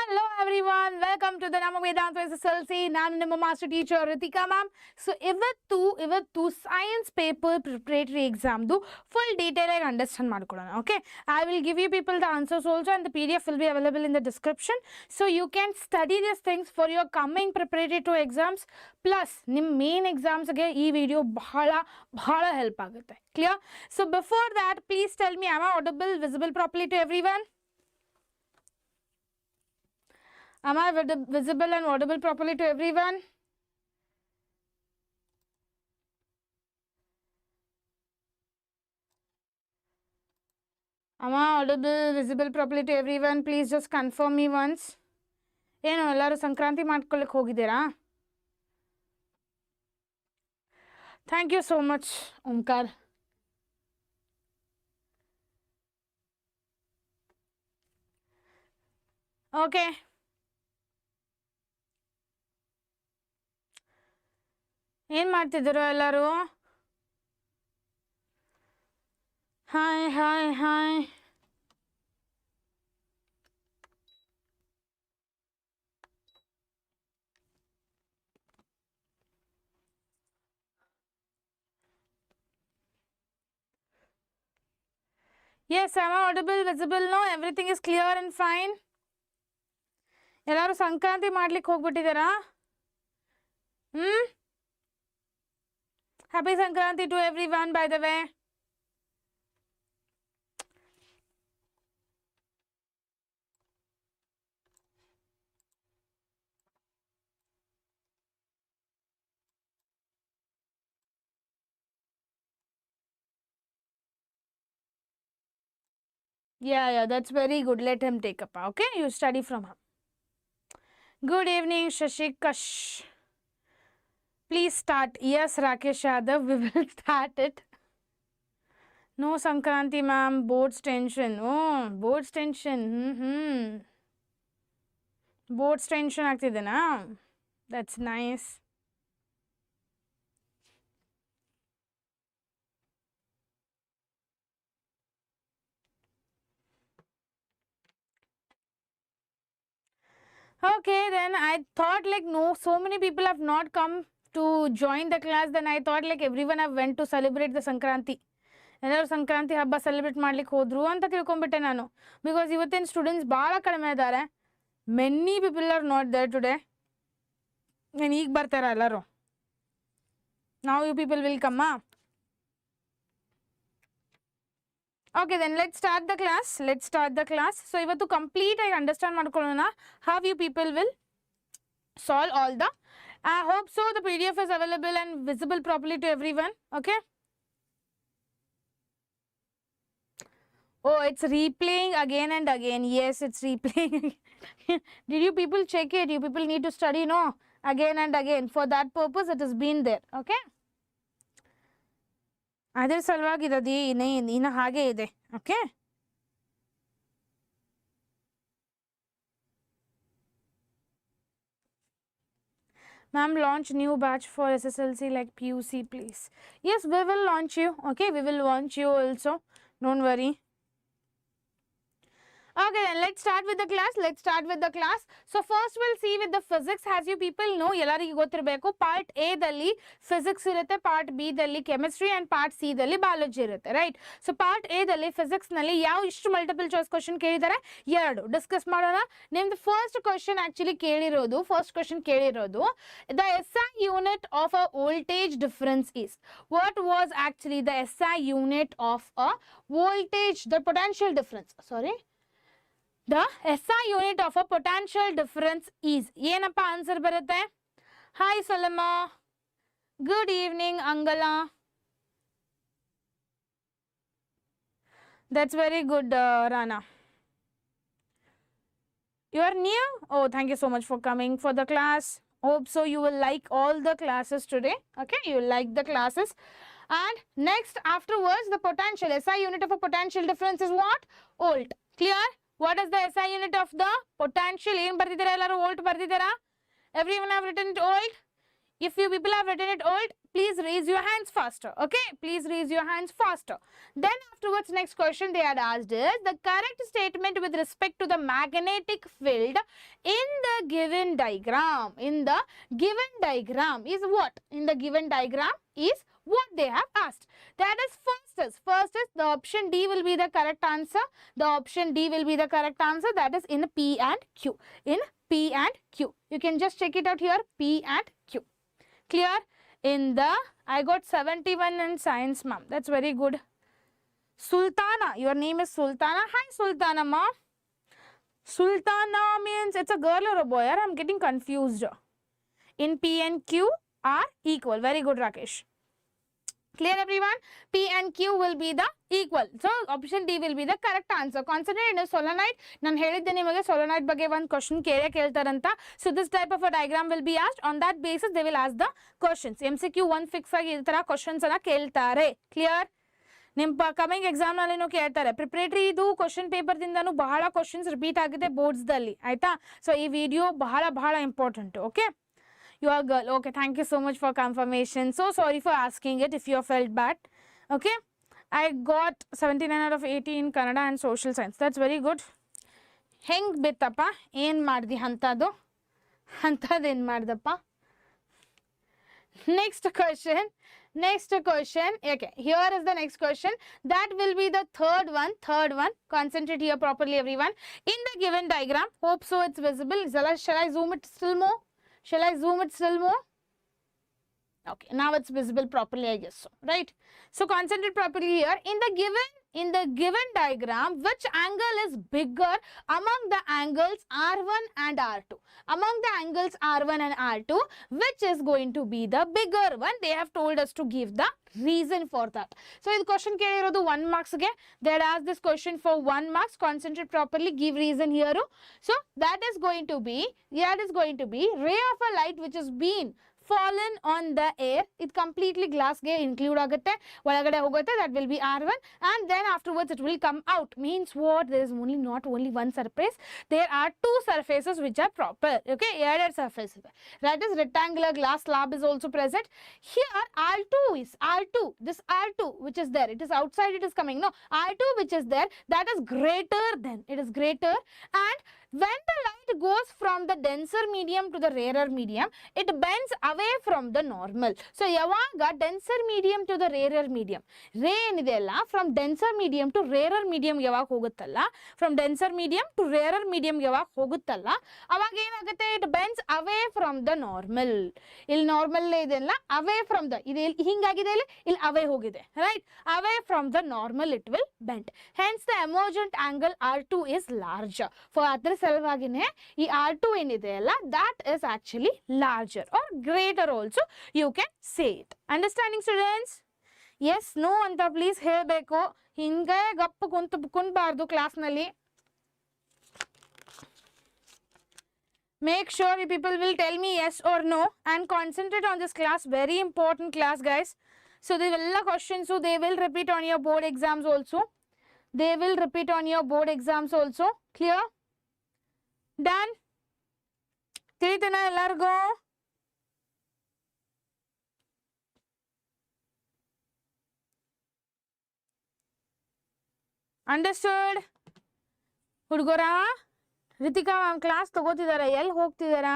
Hello everyone, welcome to the ನಮ್ಮ Vedantu SSLC. ನಾನು ನಿಮ್ಮ master teacher Rithika Mam. So ಇವತ್ತು ಸೈನ್ಸ್ ಪೇಪರ್ ಪ್ರಿಪರೇಟರಿ ಎಕ್ಸಾಮ್ದು ಫುಲ್ ಡೀಟೇಲ್ ಆಗಿ ಅಂಡರ್ಸ್ಟ್ಯಾಂಡ್ ಮಾಡ್ಕೊಳ್ಳೋಣ. Okay, I will give you people the answers also and the PDF will be available in the description. So you can study these things for your coming preparatory to exams. Plus ನಿಮ್ಮ main ಎಕ್ಸಾಮ್ಸ್ಗೆ ಈ video ಬಹಳ help ಆಗುತ್ತೆ. Clear? So before that, please tell me, am I audible, visible properly to everyone? Am I visible and audible properly to everyone? Am I audible, visible properly to everyone? Please just confirm me once. ಏನು ಎಲ್ಲರೂ ಸಂಕ್ರಾಂತಿ ಮಾಡ್ಕೊಳ್ಳಿಕ್ಕೆ ಹೋಗಿದ್ದೀರಾ? Thank you so much, Omkar. Okay. ಏನು ಮಾಡ್ತಿದ್ದೀರೋ ಎಲ್ಲರೂ? Hi. Yes, am I audible, visible? No, everything is clear and fine. ಎಲ್ಲರೂ ಸಂಕ್ರಾಂತಿ ಮಾಡ್ಲಿಕ್ಕೆ ಹೋಗ್ಬಿಟ್ಟಿದ್ದೀರಾ? Happy Sankranti to everyone, by the way. Yeah, that's very good. Let him take up. Okay, you study from him. Good evening, Shashikash. Please start. Yes, Rakesh Yadav, we will start it. No Sankranti, ma'am. Board's tension. Oh, board's tension. Board's tension ಆಗ್ತಿದೆನಾ? That's nice. Okay, then I thought like no, so many people have not come to join the class. Then I thought like everyone have went to celebrate the Sankranti. ಎಲ್ಲರೂ ಸಂಕ್ರಾಂತಿ ಹಬ್ಬ celebrate ಮಾಡ್ಲಿಕ್ಕೆ ಹೋದ್ರು ಅಂತ ತಿಳ್ಕೊಂಡ್ಬಿಟ್ಟೆ ನಾನು. Because ಇವತ್ತಿನ students ಭಾಳ ಕಡಿಮೆ ಇದ್ದಾರೆ. Many people are not there today. ನಾನು ಈಗ ಬರ್ತಾರ ಎಲ್ಲರೂ. ನಾವು you people will come. Okay, then let's start the class. So ಇವತ್ತು ಕಂಪ್ಲೀಟ್ ಆಗಿ ಅಂಡರ್ಸ್ಟ್ಯಾಂಡ್ ಮಾಡ್ಕೊಳ್ಳೋಣ how you people will solve all the. I hope so the PDF is available and visible properly to everyone. Okay. Oh, it's replaying again and again. Yes, it's replaying. Did you people check it? You people need to study, no? Again and again. For that purpose, it has been there. Okay. ಅದರ ಸಲುವಾಗಿ ಇರೋದು ಇನ್ನು ಹಾಗೆ ಇದೆ. Okay, ma'am, launch new batch for SSLC like PUC, please. Yes, we will launch you. Okay, we will launch you also. Don't worry. Okay, then let's start with the class. So first we'll see with the physics. As you people know, ಎಲ್ಲರಿಗೂ ಗೊತ್ತಿರಬೇಕು, part A ದಲ್ಲಿ physics ಇರುತ್ತೆ, part B ದಲ್ಲಿ chemistry and part C ದಲ್ಲಿ biology ಇರುತ್ತೆ, right? So part A ದಲ್ಲಿ physics ನಲ್ಲಿ ಯಾವ ಇಷ್ಟು ಮಲ್ಟಿಪಲ್ ಚಾಯ್ಸ್ ಕ್ವಶನ್ ಕೇಳಿದ್ದಾರೆ? 2 ಡಿಸ್ಕಸ್ ಮಾಡೋಣ. ನಿಮ್ದು ಫಸ್ಟ್ ಕ್ವಶನ್ ಕೇಳಿರೋದು the SI unit of a voltage difference is. What was actually the SI unit of a voltage, the potential difference, sorry, the SI unit of a potential difference is. ಏನಪ್ಪ answer ಬರುತ್ತೆ? Hi Salma, good evening ಅಂಗಲಾ. That's very good, Rana. You are new? Oh, thank you so much for coming for the class. Hope so you will like all the classes today. Okay, you will like the classes. And next, afterwards, the potential. SI unit of a potential difference is what? Volt. Clear? What is the SI unit of the potential? ಏನು ಬರ್ತಿದ್ದೀರಾ ಎಲ್ಲರೂ? Volt ಬರ್ತಿದ್ದೀರಾ? Everyone have written it volt? If you people have written it old, please raise your hands faster. Okay, please raise your hands faster. Then afterwards, next question they had asked is the correct statement with respect to the magnetic field in the given diagram. In the given diagram is what? In the given diagram is what they have asked. That is first is the option D will be the correct answer. The option D will be the correct answer. That is in P and Q. In P and Q. You can just check it out here. P and Q. Clear? In the, I got 71 in science, ma'am. That's very good. Sultana, your name is Sultana. Hi, Sultana, ma'am. Sultana means it's a girl or a boy? I'm getting confused. In P and Q are equal. Very good, Rakesh. Clear, everyone? P and Q will be the equal. So, option D will be the correct answer. Concentrate in a solenoid. Nan helidde nimage solenoid ಬಗ್ಗೆ one question ಕೇಳ್ತಾರಂತ. So, this type of a diagram will be asked. On that basis, they will ask the questions. MCQ 1 fix ಆಗಿ ಈ ತರ questions ಅನ್ನ ಕೇಳ್ತಾರೆ. Clear? ನಿಮ್ಮ coming exam ನಲ್ಲಿ ಕೇಳ್ತಾರೆ. Preparatory ಇದು ಕ್ವಶನ್ ಪೇಪರ್ ದಿಂದನೂ ಬಹಳ ಕ್ವಶನ್ಸ್ ರಿಪೀಟ್ ಆಗಿದೆ ಬೋರ್ಡ್ಸ್ ದಲ್ಲಿ. ಆಯ್ತಾ? ಸೊ ಈ ವಿಡಿಯೋ ಬಹಳ important. Okay? You are girl. Okay, thank you so much for confirmation. So sorry for asking it if you have felt bad. Okay, I got 79 out of 80 in Kannada and social science. That's very good. Heng bittappa ಏನು ಮಾಡ್ದಿ ಅಂತದು ಏನು ಮಾಡ್ದಪ್ಪ. Next question. Okay, here is the next question. That will be the third one. Concentrate here properly, everyone. In the given diagram, hope so it's visible. Shall I zoom it still more? Okay, now it's visible properly, I guess so, right? So concentrate properly here. In the given diagram, which angle is bigger among the angles R1 and R2? Among the angles R1 and R2, which is going to be the bigger one? They have told us to give the reason for that. So this question kelirodu 1 marks ge. They had asked this question for 1 marks. Concentrate properly, give reason here. So that is going to be ray of a light which has been fallen on the air. It completely glass ge include agutte, ಒಳಗಡೆ ಹೋಗುತ್ತೆ. That will be R1, and then afterwards it will come out. Means what? There is not only one surface. There are two surfaces which are proper. Okay, added surface. That is rectangular glass slab is also present. Here R2 this R2 which is there. It is outside. It is coming. No, R2 which is there. That is greater than. It is greater, and when the light goes from the denser medium to the rarer medium, it bends away from the normal. So, yavaga denser medium to the rarer medium. Ray enidella from denser medium to rarer medium yavag hoguttalla. From denser medium to rarer medium yavag hoguttalla. Avaga enagutte, it bends away from the normal. Il normal idella away from the. Idu hingagide il away hogide. Right? Away from the normal it will bend. Hence the emergent angle R2 is larger. For other ಸಲುವಾಗಿನೇ ಈ R2 ಏನಿದೆ ಅಲ್ಲ, that is actually larger or greater also you can say it. Understanding, students? Yes, no ಅಂತ please ಹೇಳಬೇಕು. ಹಿಂಗೆ ಗಪ್ಪ ಕುಂತ್ಬಾರ್ದು ಕ್ಲಾಸ್ನಲ್ಲಿ. Make sure you people will tell me yes or no and concentrate on this class. Very important class, guys. So the all questions they will repeat on your board exams also. Clear? Done? ತಿಳಿತೇನಾ ಎಲ್ಲರಿಗೂ? Understood? ಹುಡುಗರ, Ritika ma'am class ತಗೋತಿದಾರ, ಎಲ್ಲಿ ಹೋಗ್ತಿದಾರ?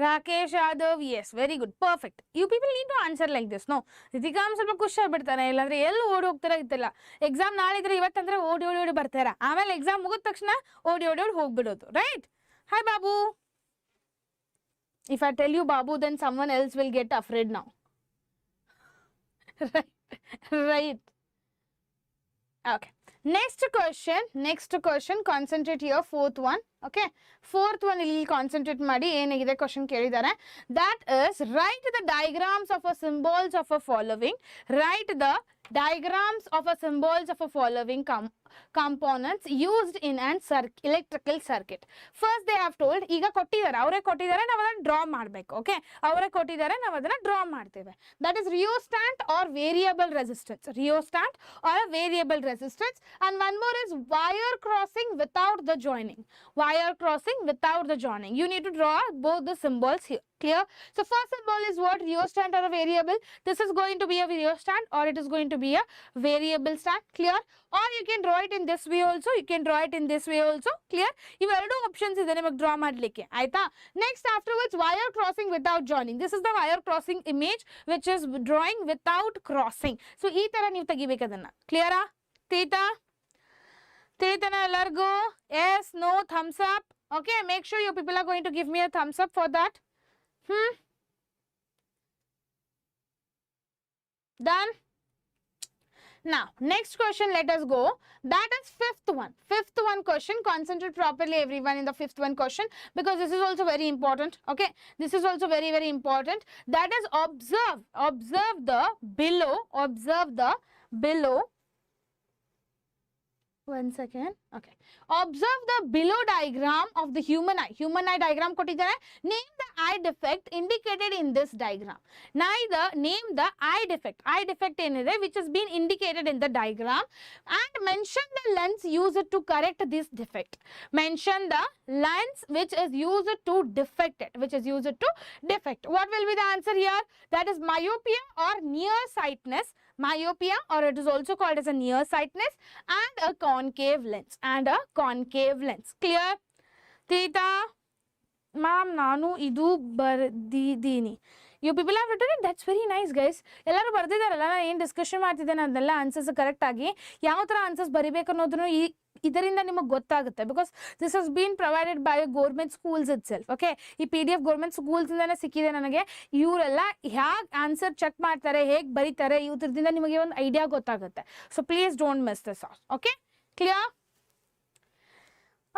Rakesh Yadav, yes, very good, perfect. You people need to answer like this, no? Rithika Mam ಸ್ವಲ್ಪ ಖುಷಿ ಆಗ್ಬಿಡ್ತಾನೆ, ಇಲ್ಲಾಂದ್ರೆ ಎಲ್ಲಿ ಓಡಿ ಹೋಗ್ತಾರ ಇತ್ತಲ್ಲ. ಎಕ್ಸಾಮ್ ನಾಳೆ ಇದ್ರೆ ಇವತ್ತಂದ್ರೆ ಓಡಿ ಬರ್ತಾರ, ಆಮೇಲೆ ಎಕ್ಸಾಮ್ ಮುಗಿದ ತಕ್ಷಣ ಓಡಿ ಹೋಗ್ಬಿಡೋದು, right? Hi Babu. If I tell you Babu, then someone else will get afraid now. Right. Okay. Next question, concentrate here, fourth one. Okay, fourth one ಇಲ್ಲಿ concentrate ಮಾಡಿ ಏನಿದೆ question ಕೇಳಿದ್ದಾರೆ. That is, write the diagrams of a symbols of a following. Write the diagrams of a symbols of a following components used in an electrical circuit. First they have told, ಈಗ ಕೊಟ್ಟಿದ್ದಾರೆ ಅವರೇ ಕೊಟ್ಟಿದ್ದಾರೆ ನಾವು ಅದನ್ನ draw ಮಾಡಬೇಕು. Okay, ಅವರೇ ಕೊಟ್ಟಿದ್ದಾರೆ ನಾವು ಅದನ್ನ ಡ್ರಾ ಮಾಡ್ತೇವೆ. That is rheostat or variable resistance. Rheostat or a variable resistance. And one more is wire crossing without the joining. Wire crossing without the joining. You need to draw both the symbols here. Clear? So first symbol is what? Rheostat or a variable. This is going to be a rheostat or it is going to be a variable stat. Clear? Or you can draw it in this way also. You can draw it in this way also. Clear? ಇವೆರಡು options ಇದೆ ನಿಮಗೆ draw ಮಾಡಲಿಕ್ಕೆ ಆಯ್ತಾ. Next afterwards wire crossing without joining. This is the wire crossing image which is drawing without crossing. So ಈ ತರ ನೀವು ತೆಗಿಬೇಕು ಅದನ್ನ. Clear? ತಿಳಿತನ ಎಲ್ಲರಿಗೂ? Yes, no, thumbs up. Okay, make sure you people are going to give me a thumbs up for that. Done? Now, next question, let us go. That is fifth one. Fifth one question. Concentrate properly, everyone, in the fifth one question because this is also very important. Okay, this is also very, very important. That is observe the below. Observe the below. One second. Okay. Observe the below diagram of the human eye. Human eye diagram ಕೊಟ್ಟಿದ್ದಾರೆ. Name the eye defect indicated in this diagram. Neither name the eye defect. Eye defect ಏನಿದೆ which has been indicated in the diagram and mention the lens used to correct this defect. Mention the lens which is used to defect it. Which is used to defect. What will be the answer here? That is myopia or nearsightedness. Myopia or it is also called as a nearsightedness and a concave lens. And a concave lens. Clear? Theta? Ma'am, nanu idu bardidini. You people have written it. That's very nice, guys. ಎಲ್ಲರೂ ಬರ್ದಿದ್ದಾರಲ್ಲ, ನಾನು ಏನು discussion ಮಾಡ್ತಿದ್ದೇನೆ ಅದನ್ನೆಲ್ಲ answers correct ಆಗಿ ಯಾವ ಥರ answers ಬರಿಬೇಕು ಅನ್ನೋದನ್ನು ಇದರಿಂದ ನಿಮಗೆ ಗೊತ್ತಾಗುತ್ತೆ because this has been provided by government schools it self. Okay, ಈ PDF ಗೌರ್ಮೆಂಟ್ ಸ್ಕೂಲ್ಸಿಂದನೇ ಸಿಕ್ಕಿದೆ ನನಗೆ. ಇವರೆಲ್ಲ ಹೇಗೆ ಆನ್ಸರ್ ಚೆಕ್ ಮಾಡ್ತಾರೆ, ಹೇಗೆ ಬರೀತಾರೆ, ಇವ್ರದಿಂದ ನಿಮಗೆ ಒಂದು ಐಡಿಯಾ ಗೊತ್ತಾಗುತ್ತೆ. So please don't miss this out. Okay, clear?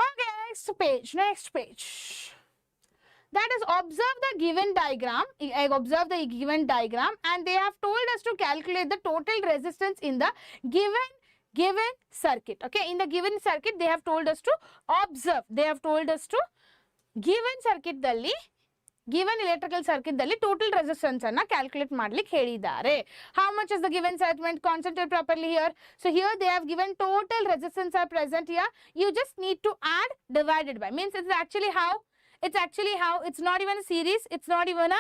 Okay, next page. That is observe the given diagram. I observe the given diagram and they have told us to calculate the total resistance in the given circuit. Okay, in the given circuit they have told us to observe. They have told us to given circuit dalli, given electrical circuit dalli total resistance anna calculate ಮಾಡ್ಲಿಕ್ಕೆ ಹೇಳಿದ್ದಾರೆ. How much is the given segment? Concentrate properly here. So here they have given total resistance are present here. You just need to add divided by. Means it's actually how it's not even a series, it's not even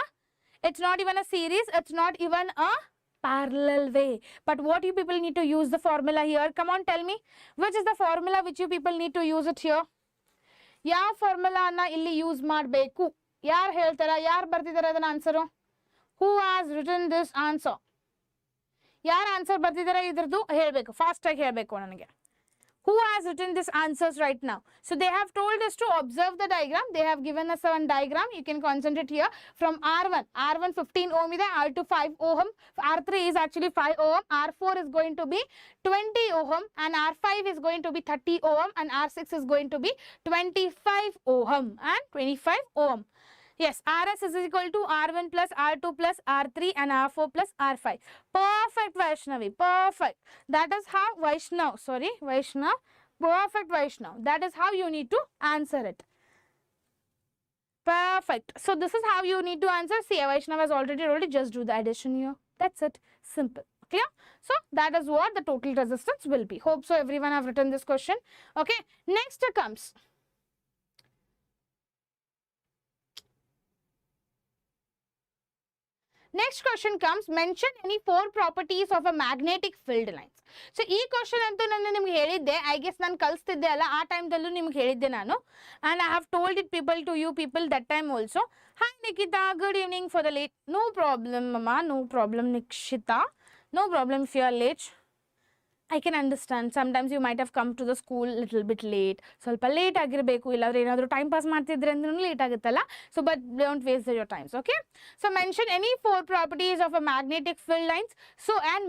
a series, it's not even a parallel way. But what you people need to use the formula here? Come on, tell me. Which is the formula which you people need to use it here? ಯಾವ formula ಅನ್ನ ಇಲ್ಲಿ use ಮಾಡಬೇಕು? ಯಾರು ಹೇಳ್ತಾರ? ಯಾರು ಬರ್ತಿದ್ದಾರೆ ಅದನ್ನ answer? Who has written this answer? ಯಾರು ಆನ್ಸರ್ ಬರ್ತಿದ್ದಾರೆ ಇದ್ರದ್ದು ಹೇಳಬೇಕು, ಫಾಸ್ಟ್ ಆಗಿ ಹೇಳಬೇಕು ನನಗೆ. Who has written these answers right now? So they have told us to observe the diagram. They have given us one diagram. You can concentrate here from R1 15 ohm ide, R2 5 ohm, R3 is actually 5 ohm, R4 is going to be 20 ohm and R5 is going to be 30 ohm and R6 is going to be 25 ohm and 25 ohm. Yes, RS is equal to R1 plus R2 plus R3 and R4 plus R5. Perfect, Vaishnavi. Perfect. That is how Vaishnav. Perfect, Vaishnav. That is how you need to answer it. Perfect. So this is how you need to answer. See, Vaishnav has already told you. Just do the addition here. That's it. Simple. Clear? So that is what the total resistance will be. Hope so everyone have written this question. Okay. Next comes. Next question comes, mention any 4 properties of a magnetic field lines. So ಈ question ಅಂತೂ ನಾನು ನಿಮ್ಗೆ ಹೇಳಿದ್ದೆ, I guess ನಾನು ಕಲಿಸ್ತಿದ್ದೆ ಅಲ್ಲ, ಆ ಟೈಮ್ದಲ್ಲೂ ನಿಮ್ಗೆ ಹೇಳಿದ್ದೆ ನಾನು. And I have told it people to you people that time also. Hi Nikhita, good evening for the late. No problem ಅಮ್ಮ, no problem Nikshita, no problem if you are late. I can understand. Sometimes you might have come to the school little bit late. ಸ್ವಲ್ಪ late ಆಗಿರಬೇಕು, ಇಲ್ಲಾಂದ್ರೆ ಏನಾದರೂ time pass ಮಾಡ್ತಿದ್ರೆ ಅಂದ್ರೂ late ಆಗುತ್ತಲ್ಲ. So but don't waste your times. Okay, so mention any 4 properties of a magnetic field lines. So and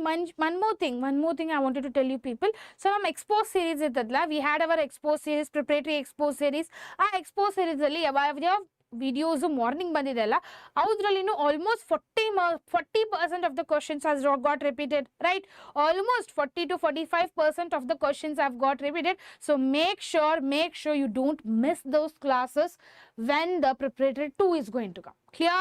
one more thing I wanted to tell you people. So ನಮ್ಮ expose series ಇರ್ತದಲ್ಲ, we had our expose series, preparatory expose series. ಆ expose series ಅಲ್ಲಿ videos morning ಬಂದಿದೆ ಅಲ್ಲ ಅದ್ರಲ್ಲಿನೂ almost 40% of the questions has got repeated, right? Almost 40 to 45% of the questions have got repeated. So make sure you don't miss those classes when the preparatory 2 is going to come. Clear?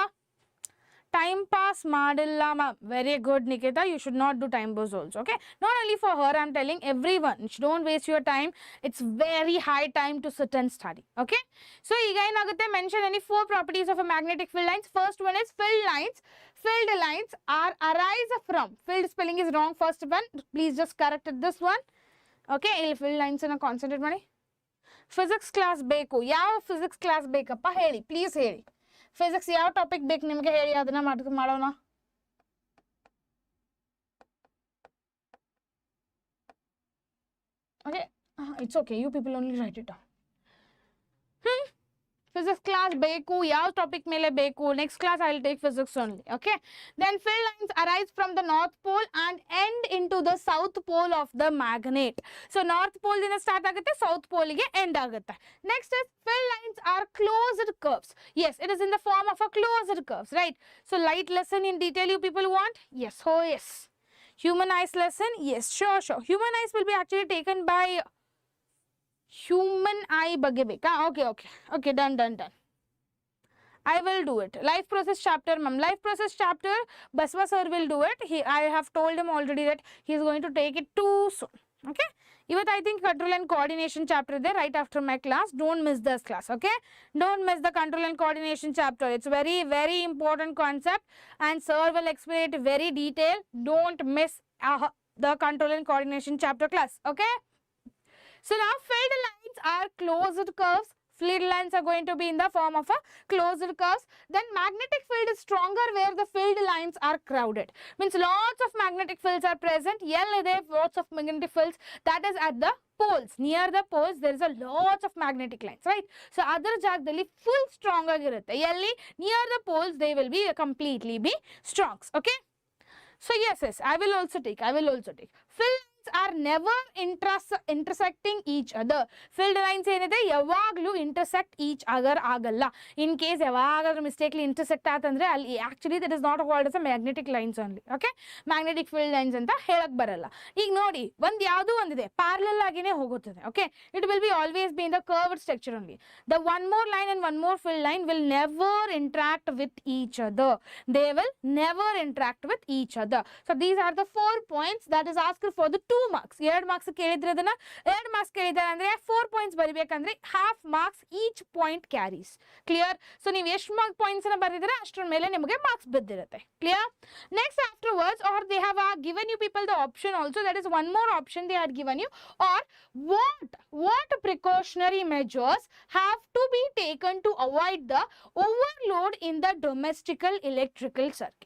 Time pass madilla ma'am. Very good, Nikita. You should not do time pass also. Okay, not only for her, I'm telling everyone, don't waste your time. It's very high time to sit and study. Okay, so again mention any 4 properties of a magnetic field lines. First one is filled lines. Filled lines are arise from, filled spelling is wrong, first one, please just correct it, this one. Okay, filled lines in a concentrate money. Physics class beku, yav physics class bekappa heli, please heli. Physics ಯಾವ topic ಬೇಕು ನಿಮಗೆ ಹೇಳಿ, ಅದನ್ನ ಮಾಡೋಣ. Okay, it's okay, you people only write it down. Physics class beku, yav topic mele beku, next class I will take physics only. Okay, then field lines arise from the north pole and end into the south pole of the magnet. So north pole dinda start agutte, south pole ge end agutte. Next is field lines are closed curves. Yes, it is in the form of a closed curves, right? So light lesson in detail you people want? Yes, oh yes. Human eyes lesson? Yes, sure. Human eyes will be actually taken by human eye ಬಗ್ಗೆ ಬೇಕಾ? Okay, done. I will do it. Life process chapter, ma'am. Life process chapter, Baswa sir will do it. I have told him already that he is going to take it too soon. Okay. Even I think control and coordination chapter there right after my class. Don't miss this class. Okay. Don't miss the control and coordination chapter. It's very, very important concept and sir will explain it very detailed. Don't miss the control and coordination chapter class. Okay. So now filled lines are closed curves. Filled lines are going to be in the form of a closed curves. Then magnetic field is stronger where the filled lines are crowded. Means lots of magnetic fields are present. Lots of magnetic fields, that is at the poles. Near the poles there is a lots of magnetic lines, right? So other ಜಾಗದಲ್ಲಿ full strong ಆಗಿರುತ್ತೆ. Near the poles they will be completely be strong. Okay. So yes, I will also take. Filled lines are never intersecting each other. Filled lines ಏನಇದೆ ಯಾವಾಗಲೂ intersect each other ಆಗಲ್ಲ. In case ಯಾವಾಗಾದ್ರೂ mistakenly intersect ಆತಂದ್ರೆ ಅಲ್ಲಿ actually that is not called as a magnetic lines only. Okay, magnetic field lines ಅಂತ ಹೇಳಕ್ ಬರಲ್ಲ. ಈಗ ನೋಡಿ ಯಾವುದು ಒಂದಿದೆ parallel ಆಗಿನೇ ಹೋಗುತ್ತದೆ. Okay, it will be always be in the curved structure only. The one more line and one more field line will never interact with each other. They will never interact with each other. So these are the 4 points that is asked for the 2 marks. 2 marks ಕೇಳಿದ್ರೆ ಅದನ್ನ 2 marks ಕೇಳಿದ್ದಾರೆ ಅಂದ್ರೆ 4 points ಬರಿಬೇಕಂದ್ರೆ half marks each point carries. Clear? So ನೀವು ಎಷ್ಟು mark points ಅನ್ನು ಬರೆದಿದ್ರೆ ಅಷ್ಟರ ಮೇಲೆ ನಿಮಗೆ marks ಬಿದ್ದಿರುತ್ತೆ. Clear? Next afterwards, or they have given you people the option also, that is one more option they had given you, or what precautionary measures have to be taken to avoid the overload in the domestical electrical circuit.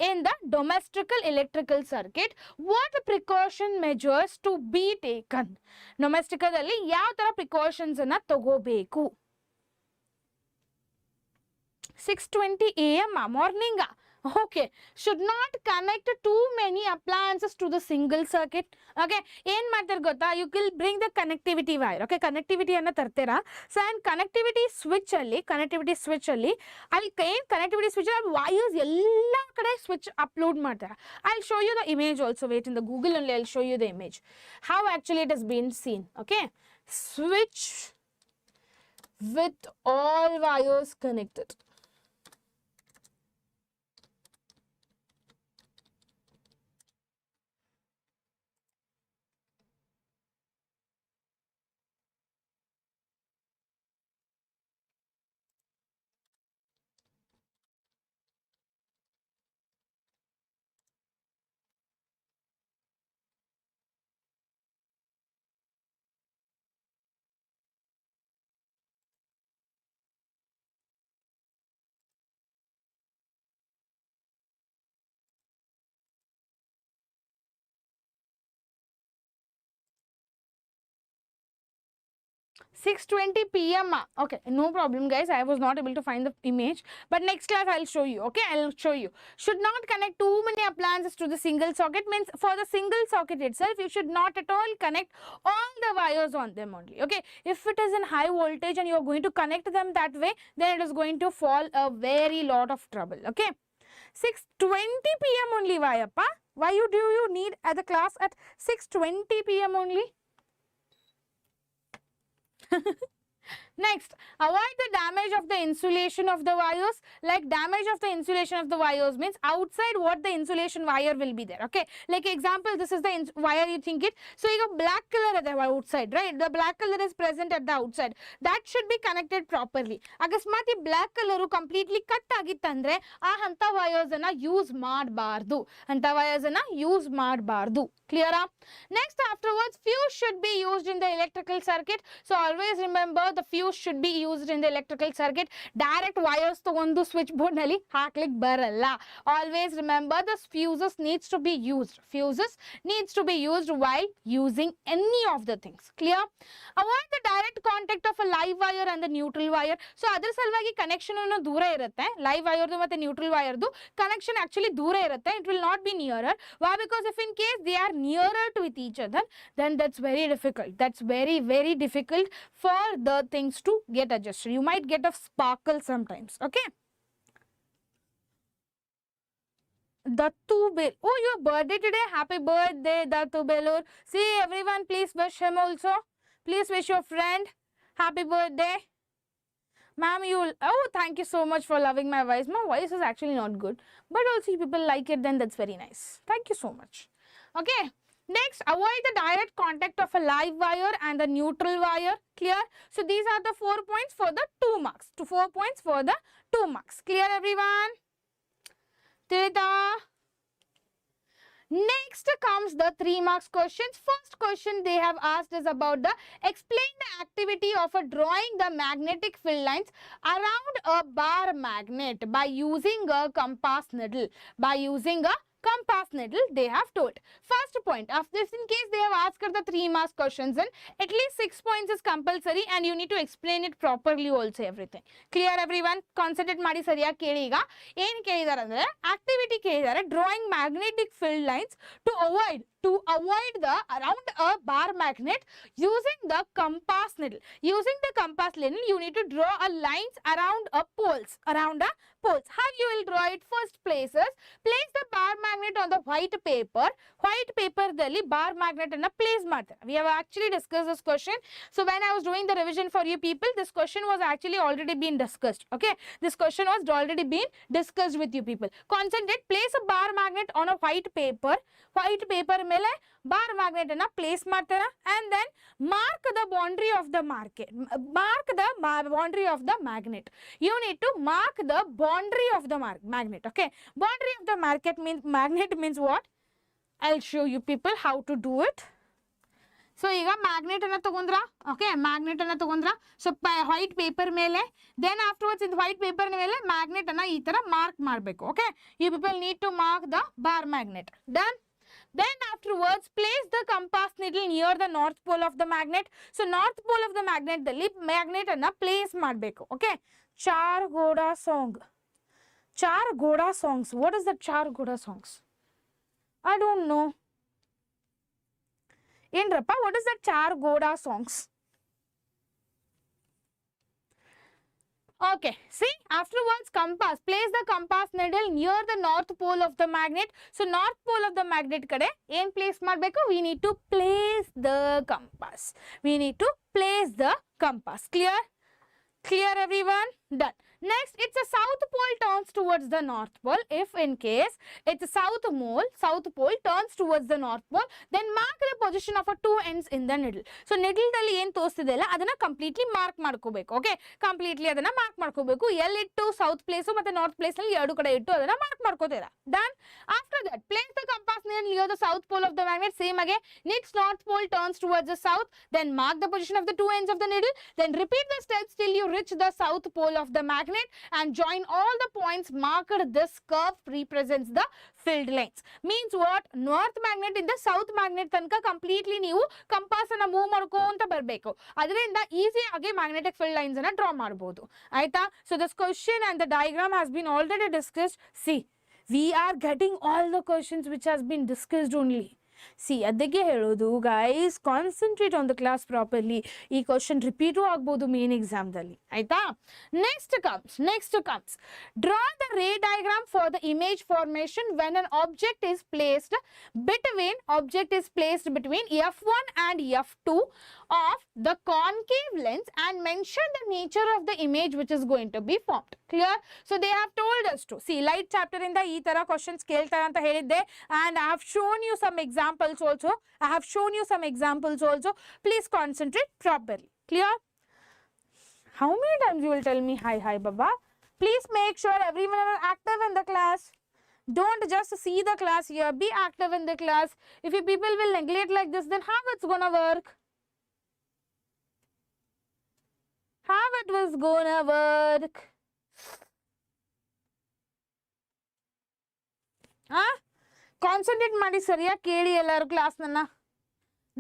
In the domestical electrical circuit, what precaution measures to be taken? Domestically ಯಾವ ತರ precautions ಅನ್ನ ತಗೋಬೇಕು? 6:20 AM morning. Okay, should not connect too many appliances to the single circuit. Okay, ಏನ್ ಮಾಡ್ತಾರೆ ಗೊತ್ತಾ, you will bring the connectivity wire. Okay, connectivity ಅನ್ನ ತರ್ತೀರಾ. So and connectivity switch ಅಲ್ಲಿ ಅಲ್ಲಿ ಏನ್ connectivity switch ಅಲ್ಲಿ wires ಎಲ್ಲ ಕಡೆ switch upload ಮಾಡ್ತಾರೆ. I'll show you the image also. Wait, in the Google only I'll show you the image how actually it has been seen. Okay, switch with all wires connected. 6:20 p.m. Okay, no problem, guys. I was not able to find the image, but next class I'll show you. Okay, I'll show you. Should not connect too many appliances to the single socket. Means for the single socket itself, you should not at all connect all the wires on them only. Okay, if it is in high voltage and you are going to connect them that way, then it is going to fall a very lot of trouble. Okay, 6:20 p.m. only. Why, appa? Why do you need at the class at 6:20 p.m. only? Next, avoid the damage of the insulation of the wires. Like damage of the insulation of the wires means outside what the insulation wire will be there. Okay, like example, this is the wire, you think it. So you got black color at the outside, right? The black color is present at the outside. That should be connected properly. Akasmat black color completely cut agitandre aa hanta wires ana use ಮಾಡಬಾರದು. Hanta wires ana use ಮಾಡಬಾರದು. Clear up? Next, afterwards, fuse should be used in the electrical circuit. So always remember the fuse should be used in the electrical circuit. Direct wires ತಗೊಂಡು switch board ನಲ್ಲಿ ಹಾಕ್ಲಿಕ್ಕೆ ಬರಲ್ಲ. Always remember the fuses needs to be used. Fuses needs to be used while using any of the things. Clear? Avoid the direct contact of a live wire and the neutral wire. So ಅದರ ಸಲುವಾಗಿ connection ಅನ್ನು ದೂರ ಇರುತ್ತೆ. Live ವೈರ್ದು ಮತ್ತೆ neutral ವೈರ್ದು connection actually ದೂರ ಇರುತ್ತೆ. It will not be nearer. Why? Because if in case they are nearer to with each other, then that's very difficult. That's very difficult for the things to get adjusted. You might get a sparkle sometimes. Okay. Dattu Bel. Oh, your birthday today. Happy birthday, Dattu Belur. See everyone, please wish him also. Please wish your friend happy birthday. Ma'am, you will. Oh, thank you so much for loving my voice. My voice is actually not good, but also if people like it, then that's very nice. Thank you so much. Okay. Next, avoid the direct contact of a live wire and the neutral wire. Clear? So these are the 4 points for the 2 marks. 4 points for the 2 marks. Clear, everyone? Tirita? Next comes the 3 marks questions. First question they have asked is about the explain the activity of a drawing the magnetic field lines around a bar magnet by using a compass needle. By using a compass needle, they have told. First point of this, in case they have asked the 3 marks questions, and at least 6 points is compulsory and you need to explain it properly also everything. Clear, everyone? Concentrate ಮಾಡಿ ಸರಿಯಾಗಿ ಕೇಳಿ. ಈಗ ಏನು ಕೇಳಿದಾರೆ ಅಂದ್ರೆ activity ಕೇಳಿದಾರೆ drawing magnetic field lines to avoid the around a bar magnet using the compass needle. Using the compass needle, you need to draw a lines around a poles. How you will draw it? First place the bar magnet on the white paper. White paper dalli bar magnet anna place ಮಾಡ್ತಾರೆ. We have actually discussed this question. So when I was doing the revision for you people, this question was actually already been discussed. Okay, this question was already been discussed with you people. Concentrate. Place a bar magnet on a white paper. White paper ಮೇಲೆ bar magnet ಅನ್ನ place ಮಾಡ್ತಾರೆ and then mark the boundary of the market. Mark the boundary of the magnet. You need to mark the boundary of the magnet. Okay, boundary of the magnet means what? I'll show you people how to do it. So ಈಗ magnet ಅನ್ನ ತಗೊಂಡ್ರಾ. Okay, magnet ಅನ್ನ ತಗೊಂಡ್ರಾ. So white paper ಮೇಲೆ then afterwards in white paper ಮೇಲೆ magnet ಅನ್ನ ಈ ತರ mark ಮಾಡಬೇಕು. Okay, you people need to mark the bar magnet. Done. Then afterwards place the compass needle near the north pole of the magnet. So north pole of the magnet dalli magnet anna place ಮಾಡಬೇಕು. Okay, Char Goda song. Char Goda songs. What is the Char Goda songs? I don't know. Endrappa, what is the Char Goda songs? Okay, see, afterwards compass. Place the compass needle near the north pole of the magnet. So north pole of the magnet kade ಏನು place ಮಾಡಬೇಕು? We need to place the compass. We need to place the compass. Clear? Clear, everyone? Done. Next, it's a south pole turns towards the north pole. If in case it's a south pole turns towards the north pole, then mark the position of a 2 ends in the needle. So needle dalli ಏನು ತೋರಿಸ್ತಿದೆಯಲ್ಲ ಅದನ್ನ completely mark ಮಾಡ್ಕೋಬೇಕು. Okay, completely ಅದನ್ನ mark ಮಾಡ್ಕೋಬೇಕು. ಎಲ್ಲಿಟ್ಟು south place ಮತ್ತೆ north place ನಲ್ಲಿ ಎರಡು ಕಡೆ ಇಟ್ಟು ಅದನ್ನ mark ಮಾಡ್ಕೋತೀರಾ. Done. After that, place the compass needle near the south pole of the magnet. Same again. Next north pole turns towards the south. Then mark the position of the 2 ends of the needle. Then repeat the steps till you reach the south pole of the magnet. magnet and join all the points marked. This curve represents the filled lines. Means what? North magnet in the south magnet tanka completely ನೀವು compass ಅನ್ನ move ಮಾಡ್ಕೊಂತ ಬರಬೇಕು. ಅದರಿಂದ easy ಆಗಿ magnetic field lines ಅನ್ನ draw ಮಾಡಬಹುದು. ಆಯ್ತಾ? So this question and the diagram has been already discussed. See, we are getting all the questions which has been discussed only. See, ಅದಕ್ಕೆ ಹೇಳೋದು guys, concentrate on the class properly. ಈ question repeat ಆಗ್ಬೋದು main ಎಕ್ಸಾಮ್ದಲ್ಲಿ. ಆಯ್ತಾ? Next comes. Draw the ray diagram for the image formation when an object is placed between F1 and F2 of the concave lens and mention the nature of the image which is going to be formed. Clear? So they have told us to. See, light chapter ಇಂದ ಈ ತರ questions ಕೇಳ್ತಾರೆ ಅಂತ ಹೇಳಿದ್ದೆ, and I have shown you some examples also. Please concentrate properly. Clear? How many times you will tell me hi Baba? Please make sure everyone are active in the class. Don't just see the class here, be active in the class. If you people will neglect like this, then how it's gonna work? How it was gonna work? Concentrate ಮಾಡಿ ಸರಿಯಾಗಿ ಕೇಳಿ ಎಲ್ಲರೂ class ನನ್ನ.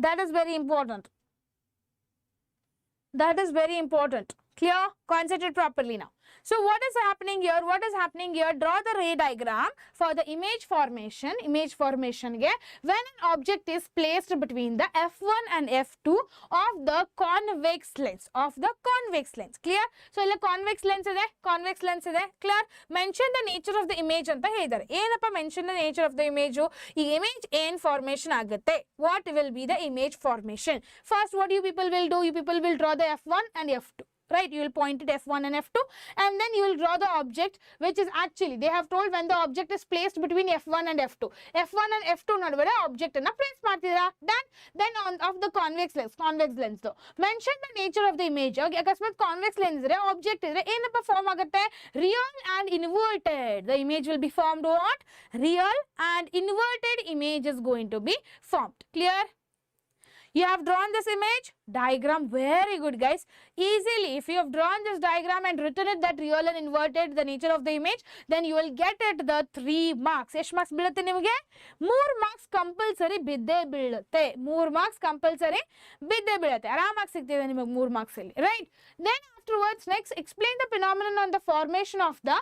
That is very important. Clear? Concentrate properly now. So what is happening here? Draw the ray diagram for the image formation when an object is placed between the F1 and F2 of the convex lens. Clear? So ಇಲ್ಲಿ convex lens ಇದೆ. Clear? Mention the nature of the image ಅಂತ ಹೇಳಿದ್ದಾರೆ. ಏನಪ್ಪ mention the nature of the image? ಈ image ಏನ್ formation ಆಗುತ್ತೆ? What will be the image formation? First, what you people will do? You people will draw the F1 and F2. Right, you will point it F1 and F2, and then you will draw the object, which is actually, they have told when the object is placed between F1 and F2. F1 and F2 ನಡುವೆ object ಅನ್ನ place ಮಾಡ್ತಿದ್ದೀರಾ. Then on of the convex lens though. Mention the nature of the image. Okay, ಅಕಸ್ಮಾತ್ convex lens ಇದ್ರೆ object ಇದ್ರೆ ಏನಪ್ಪ form ಆಗುತ್ತೆ? Real and inverted. The image will be formed what? Real and inverted image is going to be formed. Clear? You have drawn this image diagram. Very good, guys. Easily, if you have drawn this diagram and written it that real and inverted the nature of the image, then you will get it the 3 marks. ಎಷ್ಟು marks ಬೀಳುತ್ತೆ ನಿಮಗೆ? 3 marks compulsory ಬಿದ್ದೇ ಬೀಳುತ್ತೆ. 3 marks compulsory ಬಿದ್ದೇ ಬೀಳುತ್ತೆ. ಆರಾಮಾಗಿ ಸಿಗ್ತಿದೆ ನಿಮಗೆ 3 marks ಅಲ್ಲಿ. Right? Then afterwards, next, explain the phenomenon on the formation of the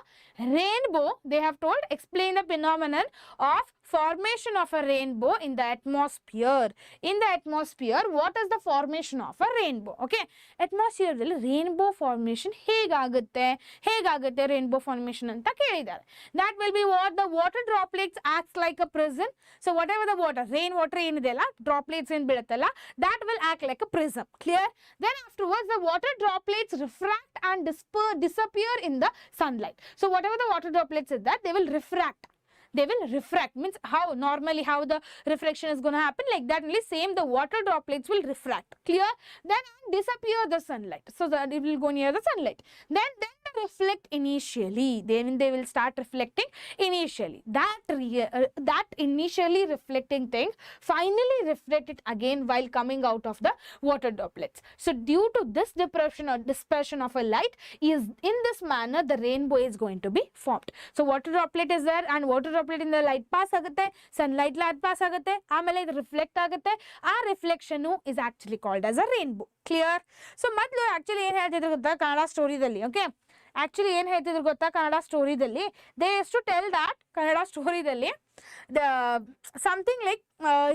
rainbow. They have told, explain the phenomenon of formation of a rainbow in the atmosphere. In the atmosphere, what is the formation of a rainbow? Okay, atmosphere ದಲ್ಲಿ rainbow formation ಹೇಗಾಗುತ್ತೆ rainbow formation ಅಂತ ಕೇಳಿದ್ದಾರೆ. That will be what? The water droplets acts like a prism. So whatever the water, rain water ಏನಿದೆಯಲ್ಲ, droplets ಏನ್ ಬೀಳುತ್ತಲ್ಲ, that will act like a prism. Clear? Then afterwards, the water droplets refract and disappear in the sunlight. So whatever the water droplets is that, they will refract. Means how normally how the reflection is going to happen, like that only same the water droplets will refract. Clear? Then disappear the sunlight, so that it will go near the sunlight. Then they reflect initially. Then they will start reflecting initially. That initially reflecting thing finally reflect it again while coming out of the water droplets. So due to this dispersion of a light, is in this manner the rainbow is going to be formed. So water droplet is there, and water droplet in the light pass ಆಗುತ್ತೆ, sunlight light pass ಆಗುತ್ತೆ, ಆಮೇಲೆ ಇದು reflect ಆಗುತ್ತೆ. ಆ reflection is actually called as a rainbow. Clear? So ಮೊದಲು actually ಏನು ಹೇಳ್ತಿದ್ರು ಗೊತ್ತಾ ಕನ್ನಡ ಸ್ಟೋರಿದಲ್ಲಿ? ಓಕೆ, ಆಕ್ಚುಲಿ ಏನು ಹೇಳ್ತಿದ್ರು ಗೊತ್ತಾ ಕನ್ನಡ ಸ್ಟೋರಿದಲ್ಲಿ? They use to tell that Kannada ಸ್ಟೋರಿದಲ್ಲಿ ಸಮಥಿಂಗ್ ಲೈಕ್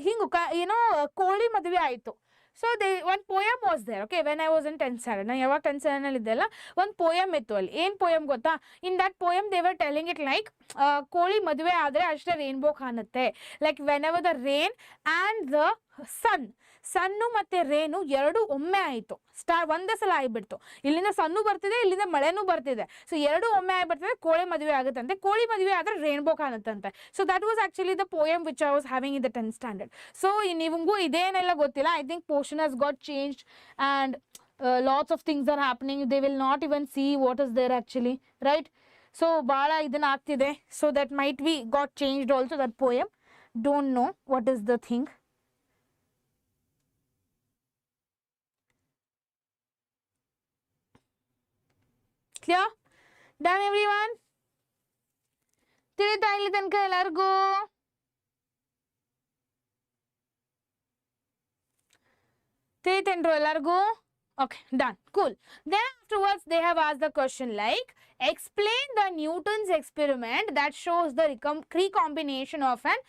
ಹಿಂಗೆ ಏನೋ ಕೋಳಿ ಮದುವೆ ಆಯಿತು. So one poem was there, okay, when I was in 10th standard. ನಾನು ಯಾವಾಗ 10th standard ನಲ್ಲಿ ಇದ್ದೆಲ್ಲ ಒಂದು ಪೋಯಮ್ ಇತ್ತು ಅಲ್ಲಿ. ಏನು ಪೋಯಮ್ ಗೊತ್ತಾ? In that poem they were telling it like ಕೋಳಿ ಮದುವೆ ಆದರೆ ಅಷ್ಟೇ ರೇನ್ಬೋ ಕಾಣುತ್ತೆ. Like whenever the rain and the sun ಮತ್ತೆ ರೇನು ಎರಡು ಒಮ್ಮೆ ಆಯಿತು, ಒಂದೇ ಸಲ ಆಗಿಬಿಡ್ತು. ಇಲ್ಲಿಂದ ಸನ್ನು ಬರ್ತಿದೆ, ಇಲ್ಲಿಂದ ಮಳೆನೂ ಬರ್ತಿದೆ. ಸೊ ಎರಡು ಒಮ್ಮೆ ಆಗಿಬಿಡ್ತದೆ, ಕೋಳಿ ಮದುವೆ ಆಗುತ್ತಂತೆ. ಕೋಳಿ ಮದುವೆ ಆದರೆ ರೇನ್ಬೋ ಕಾಣುತ್ತಂತೆ. So that was actually the poem which I was having in the 10th standard. So ನಿಮಗೂ ಇದೇನೆಲ್ಲ ಗೊತ್ತಿಲ್ಲ. I think portion has got changed and lots of things are happening. They will not even see what is there actually, right? So bala idana ಆಗ್ತಿದೆ. So that might be got changed also, that poem. Don't know what is the thing. Clear? Done everyone? ತಿಳಿತಾ ಇಲ್ಲಿ ತನಕ ಎಲ್ಲರಿಗೂ? ತಿಳಿತೇನ್ರು ಎಲ್ಲರಿಗೂ? Okay, done. Cool. Then afterwards they have asked the question like, explain the Newton's experiment that shows the recombination of an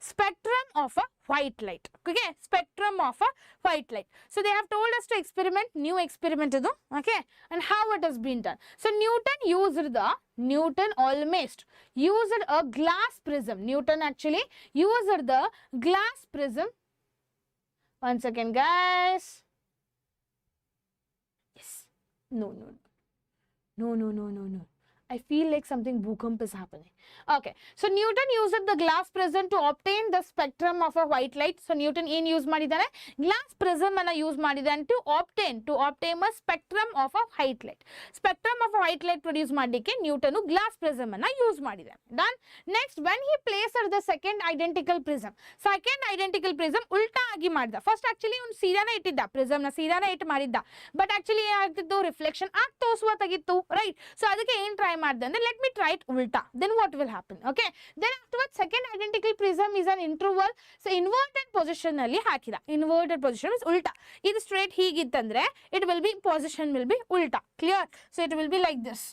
spectrum of a white light. Okay, spectrum of a white light. So they have told us to experiment, new experiment idu, okay, and how it has been done. So Newton almost used a glass prism. Newton actually used the glass prism. One second guys. Yes. No. I feel like something bhukamp is happening. Okay. So Newton used the glass prism to obtain the spectrum of a white light. So Newton ಏನು use ಮಾಡಿದಾನೆ? Glass prism ಅನ್ನು use ಮಾಡಿದಾನೆ to obtain a spectrum of a white light. Spectrum of a white light produce ಮಾಡಲಿಕ್ಕೆ Newton glass prism ಅನ್ನು use ಮಾಡಿದಾನೆ. Done. Next, when he placed the second identical prism ಉಲ್ಟಾ ಆಗಿ ಮಾಡಿದ. First actually ಒಂದು ಸೀದಾನೇ ಇಟ್ಟಿದ್ದ, ಪ್ರಿಸಮ್ ನ ಸೀದಾನೇ ಇಟ್ಟು ಮಾಡಿದ್ದ. ಬಟ್ ಆಕ್ಚುಲಿ ಏನಾಗ್ತಿತ್ತು, ರಿಫ್ಲೆಕ್ಷನ್ ಆಗಿ ತೋರಿಸುವತ್ತಾಗಿತ್ತು, ರೈಟ್? ಸೊ ಅದಕ್ಕೆ ಏನ್ ಟ್ರೈ ಮಾಡಿದೆ ಅಂದ್ರೆ, ಲೆಟ್ ಮಿ ಟ್ರೈ ಇಟ್ ಉಲ್ಟಾ, then what will happen? Okay, then afterward second identical prism is an interval. So inverted position ಅಲ್ಲಿ ಹಾಕಿದ. ಇನ್ವರ್ಟೆಡ್ ಪೊಸಿಷನ್ ಇಸ್ ಉಲ್ಟಾ. ಇದು ಸ್ಟ್ರೇಟ್ ಹೀಗಿತ್ತಂದ್ರೆ it will be position will be ಉಲ್ಟಾ. Clear? So it will be like this.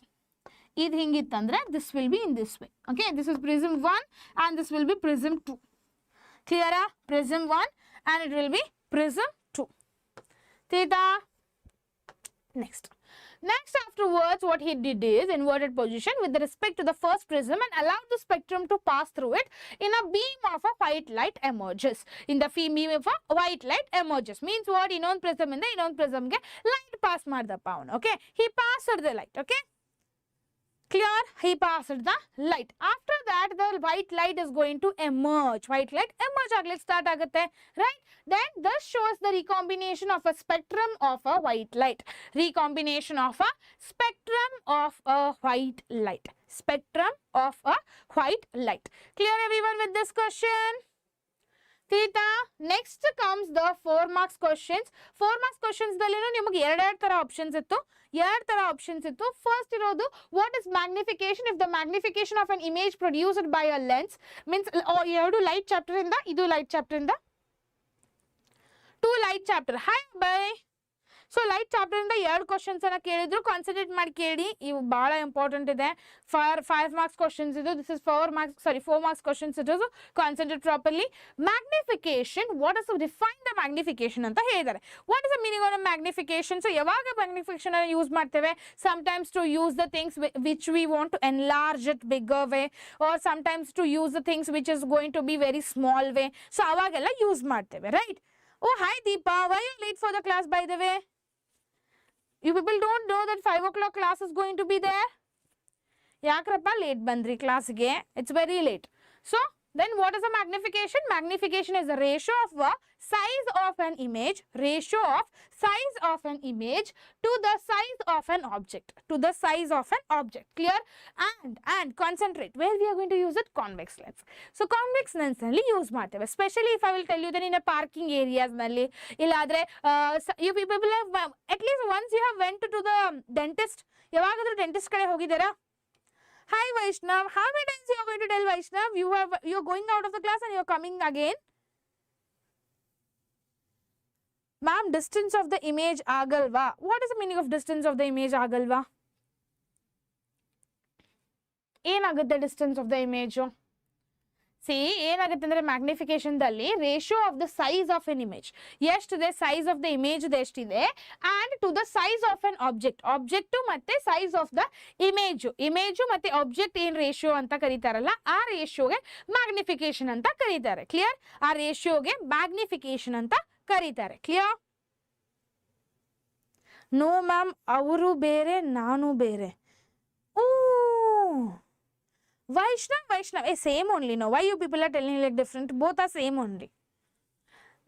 ಇದು ಹಿಂಗಿತ್ತಂದ್ರೆ this will be in this way. Okay, this is prism 1 and this will be prism 2. Clear? Prism 1 and it will be prism 2. Theta. Next afterwards what he did is inverted position with respect to the first prism and allowed the spectrum to pass through it in a beam of a white light emerges. In the beam of a white light emerges means what? Innond prism in the innond prism ge light pass madappa avanu. Okay, he passed the light. Okay, clear? He passed the light. After that the white light is going to emerge. White light emerge agli start agutte, right? Then this shows the recombination of a spectrum of a white light. Recombination of a spectrum of a white light. Spectrum of a white light. Clear everyone with this question? Theta. Next comes the 4 marks questions. 4 marks questions dalli niಮಗೆ ಎರಡು ತರ options ಇತ್ತು. First ಇರೋದು, what is magnification? If the magnification of an image produced by a lens means ಎರಡು light chapter ಇಂದ, ಇದು light chapter ಇಂದ, 2 light chapter. Hi by. So light chapter ಇಂದ 2 questions ಅನ್ನ ಕೇಳಿದ್ರು, ಕಾನ್ಸಂಟ್ರೇಟ್ ಮಾಡಿ ಕೇಳಿ, ಇವು ಬಹಳ ಇಂಪಾರ್ಟೆಂಟ್ ಇದೆ. 5 marks questions ಇದು, ದಿಸ್ ಇಸ್ 4 marks questions ಇದು, concentrate properly. Magnification, what is define the magnification ಅಂತ ಹೇಳಿದ್ದಾರೆ. What is the meaning of magnification? So ಯಾವಾಗ ಮ್ಯಾಗ್ನಿಫಿಕೇಶನ್ ಅನ್ನು ಯೂಸ್ ಮಾಡ್ತೇವೆ? Sometimes to use the things which we want to enlarge it bigger way, or sometimes to use the things which is going to be very small way. So ಅವಾಗೆಲ್ಲ use ಮಾಡ್ತೇವೆ, right? Oh hi Deepa, why you late for the class by the way? You people don't know that 5 o'clock class is going to be there? Yakrappa late bandri class ge, it's very late. So then what is the magnification? Magnification is the ratio of the size of an image, to the size of an object, clear? And concentrate, where we are going to use it? Convex lens. So convex lens nalli use ಮಾಡ್ತೇವೆ. Especially if I will tell you that in a parking areas nalli, illadre you people have at least once you have went to the dentist, yavagaದ್ರು dentist kade ಹೋಗಿದ್ದೀರಾ? Hi Vaishnav, how many times you are going to tell Vaishnav you are going out of the class and you are coming again? Ma'am, distance of the image agalva. What is the meaning of distance of the image agalva? ಏನಾಗುತ್ತೆ distance of the image? See, ಏನಾಗುತ್ತೆ ಅಂದ್ರೆ magnification ದಲ್ಲಿ ratio of the size of an image ಎಷ್ಟಿದೆ, size of the image ಎಷ್ಟಿದೆ, and to the size of an object ಮತ್ತೆ size of the image ಮತ್ತೆ object ಏನ್ ratio ಅಂತ ಕರೀತಾರಲ್ಲ, ಆ ರೇಷಿಯೋಗೆ ಮ್ಯಾಗ್ನಿಫಿಕೇಶನ್ ಅಂತ ಕರೀತಾರೆ. ಕ್ಲಿಯರ್? ಆ ರೇಷಿಯೋಗೆ ಮ್ಯಾಗ್ನಿಫಿಕೇಶನ್ ಅಂತ ಕರೀತಾರೆ. ಕ್ಲಿಯರ್? ನೋ ಮ್ಯಾಮ್, ಅವರು ಬೇರೆ ನಾನು ಬೇರೆ. ಓ Vaishnav, same only. No, why you people are telling like different? Both are same only.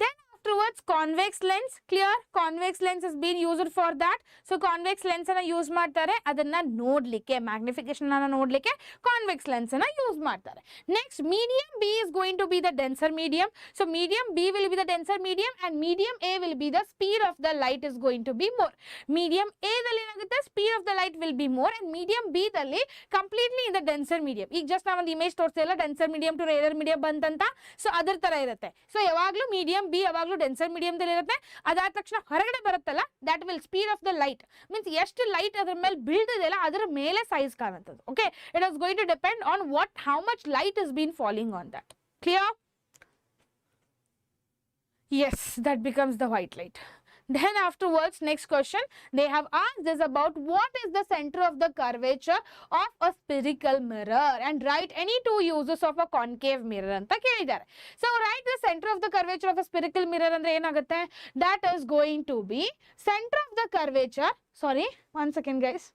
Then afterwards convex lens, clear, convex lens is being used for that. So convex lens ಅನ್ನ use ಮಾಡ್ತಾರೆ ಅದನ್ನ ನೋಡ್ಲಿಕ್ಕೆ, magnification ಅನ್ನ ನೋಡ್ಲಿಕ್ಕೆ convex lens ಅನ್ನ use ಮಾಡ್ತಾರೆ. Next medium B is going to be the denser medium. So medium B will be the denser medium and medium A will be the speed of the light is going to be more. Medium A ದಲ್ಲಿ ಏನಾಗುತ್ತೆ, speed of the light will be more and medium B ದಲ್ಲಿ completely in the denser medium. ಈಗ just ನಾವು ಒಂದು image ತೋರಿಸಿಲ್ಲ denser medium to rarer medium ಬಂತಂತ. So ಅದರ ತರ ಇರುತ್ತೆ. ಸೊ ಯಾವಾಗಲೂ ಮೀಡಿಯಂ ಬಿ ಯಾವಾಗಲೂ ಡೆನ್ಸರ್ ಮೀಡಿಯಂ ದಲ್ಲಿ ಇರುತ್ತೆ. ಅದಾದ ತಕ್ಷಣ ಹೊರಗಡೆ ಬರುತ್ತಲ್ಲ that will speed of the light means ಎಷ್ಟು ಲೈಟ್ ಅದ್ರ ಮೇಲೆ ಬೀಳ್ತಿದೆಯಲ್ಲ ಅದರ ಮೇಲೆ ಸೈಜ್ ಕಾಣುತ್ತದೆ. Okay, it is going to depend on what how much light is been falling on that. Clear? Yes, that becomes the white light. Then afterwards, next question, they have asked us about what is the center of the curvature of a spherical mirror and write any two uses of a concave mirror anta kelidare. So write the center of the curvature of a spherical mirror andre enagutte, that is going to be center of the curvature. Sorry, one second guys.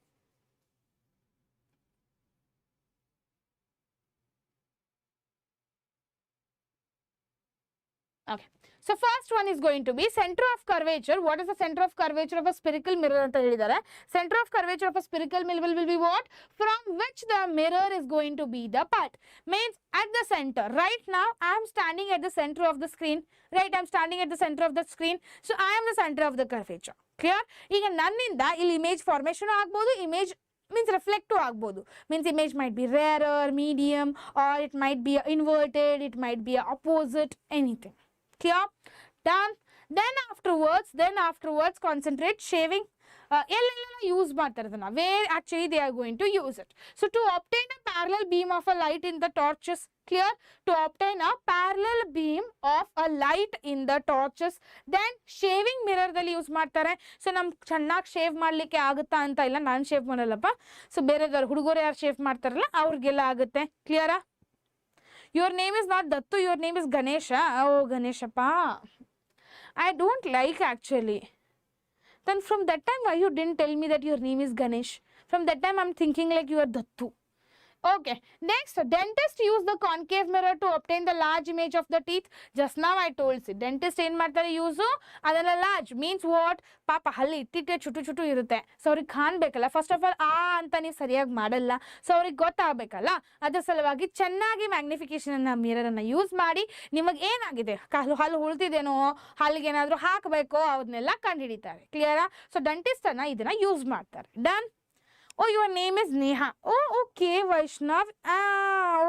Okay, so first one is going to be center of curvature. What is the center of curvature of a spherical mirror anta helidare? Center of curvature of a spherical mirror will be what? From which the mirror is going to be the part. Means at the center. Right now I am standing at the center of the screen. Right, I am standing at the center of the screen. So I am the center of the curvature. Clear? ಈಗ ನನ್ನಿಂದ ಇಲ್ಲಿ image formation ಆಗ್ಬೋದು, image means reflect ಆಗಬಹುದು. Means image might be rarer, medium, or it might be inverted, it might be opposite, anything. Clear? Done. Then afterwards concentrate shaving. ಎಲ್ಲೆಲ್ಲ use ಮಾಡ್ತಾರೆ ಅದನ್ನ, where actually they are going to use it. So to obtain a parallel beam of a light in the torches, clear, to obtain a parallel beam of a light in the torches, then shaving mirror ದಲ್ಲಿ use ಮಾಡ್ತಾರೆ. So ನಮ್ ಚೆನ್ನಾಗಿ shave ಮಾಡ್ಲಿಕ್ಕೆ ಆಗುತ್ತಾ ಅಂತ ಇಲ್ಲ, ನಾನು shave ಮಾಡಲ್ಲಪ್ಪ. So ಬೇರೆದವ್ರು ಹುಡುಗರು ಯಾರು ಶೇವ್ ಮಾಡ್ತಾರಲ್ಲ ಅವ್ರಿಗೆಲ್ಲ ಆಗುತ್ತೆ. ಕ್ಲಿಯರಾ? Your name is not Dattu, your name is Ganesha. Oh, Ganeshappa. I don't like actually. Then from that time, why you didn't tell me that your name is Ganesh? From that time, I'm thinking like you are Dattu. Okay, next, dentist use the concave mirror to obtain the large image of the teeth. Just now I told you, dentist ಏನು ಮಾಡ್ತಾರೆ use ಅದೆಲ್ಲ large means what? ಪಾಪ ಹಲ್ಲಿ ಇಟ್ಟಿಟ್ಟೆ ಚುಟು ಚುಟು ಇರುತ್ತೆ. So ಅವ್ರಿಗೆ ಕಾಣಬೇಕಲ್ಲ, first of all ಅಂತ ನೀವು ಸರಿಯಾಗಿ ಮಾಡಲ್ಲ, ಸೊ ಅವ್ರಿಗೆ ಗೊತ್ತಾಗಬೇಕಲ್ಲ. ಅದ್ರ ಸಲುವಾಗಿ ಚೆನ್ನಾಗಿ ಮ್ಯಾಗ್ನಿಫಿಕೇಶನ್ ಅನ್ನ ಮಿರರ್ ಅನ್ನ ಯೂಸ್ ಮಾಡಿ ನಿಮಗೆ ಏನಾಗಿದೆ, ಹಲ್ಲು ಉಳ್ತಿದೇನೋ, ಹಲ್ಲಿಗೆ ಏನಾದರೂ ಹಾಕಬೇಕೋ ಅದನ್ನೆಲ್ಲ ಕಂಡುಹಿಡಿತಾರೆ. ಕ್ಲಿಯರಾ? ಸೊ ಡೆಂಟಿಸ್ಟ್ ಅನ್ನ ಇದನ್ನ ಯೂಸ್ ಮಾಡ್ತಾರೆ. Done. Oh, your name is Neha. Oh, okay, Vaishnav.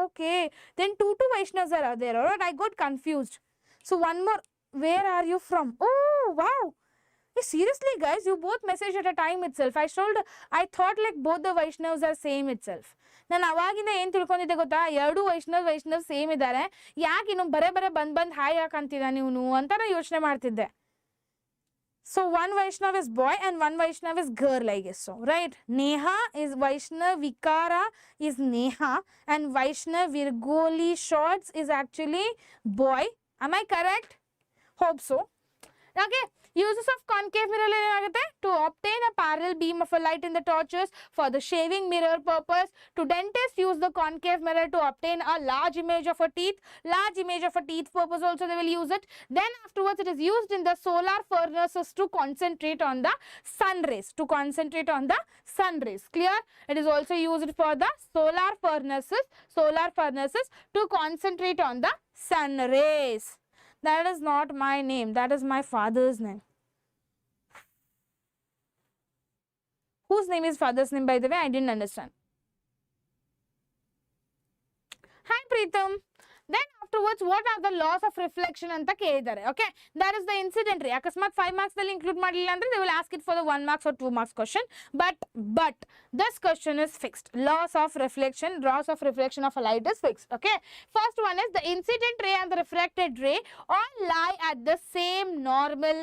Okay. Then two Vaishnavs are there. Alright, I got confused. So one more. Where are you from? Oh, wow. Hey, seriously, guys, you both messaged at a time itself. I thought like both the Vaishnavs are same itself. ನಾನು ಅವಾಗಿಂದ ಏನು ತಿಳ್ಕೊಂಡಿದ್ದೆ ಗೊತ್ತಾ, ಎರಡು Vaishnav same ಇದ್ದಾರೆ, ಯಾಕೆ ಇನ್ನು ಬರೇ ಬಂದ್ ಹಾಯ್ ಯಾಕೆ ಅಂತಿದ್ದ ನೀವು ಅಂತ ನಾನು ಯೋಚನೆ ಮಾಡ್ತಿದ್ದೆ. So one Vaishnav is boy and one Vaishnav is girl, I guess so, right? Neha is Vaishnav, Vikara is Neha, and Vaishnav Virgoli Shorts is actually boy. Am I correct? Hope so. Okay. Uses of concave mirror ಏನಾಗುತ್ತೆ? To obtain a parallel beam of a light in the torches for the shaving mirror purpose. To dentist use the concave mirror to obtain a large image of a teeth. Large image of a teeth purpose also they will use it. Then afterwards it is used in the solar furnaces to concentrate on the sun rays. To concentrate on the sun rays. Clear? It is also used for the solar furnaces to concentrate on the sun rays. That is not my name. That is my father's name. Whose name is father's name, by the way? I didn't understand. Hi, Preetham. Then afterwards, what are the laws of reflection anta kelidare? Okay, that is the incident ray. Akasmat 5 marks dalli include madilla andre they will ask it for the 1 marks or 2 marks question. But this question is fixed. Laws of reflection of a light is fixed. Okay, first one is the incident ray and the refracted ray all lie at the same normal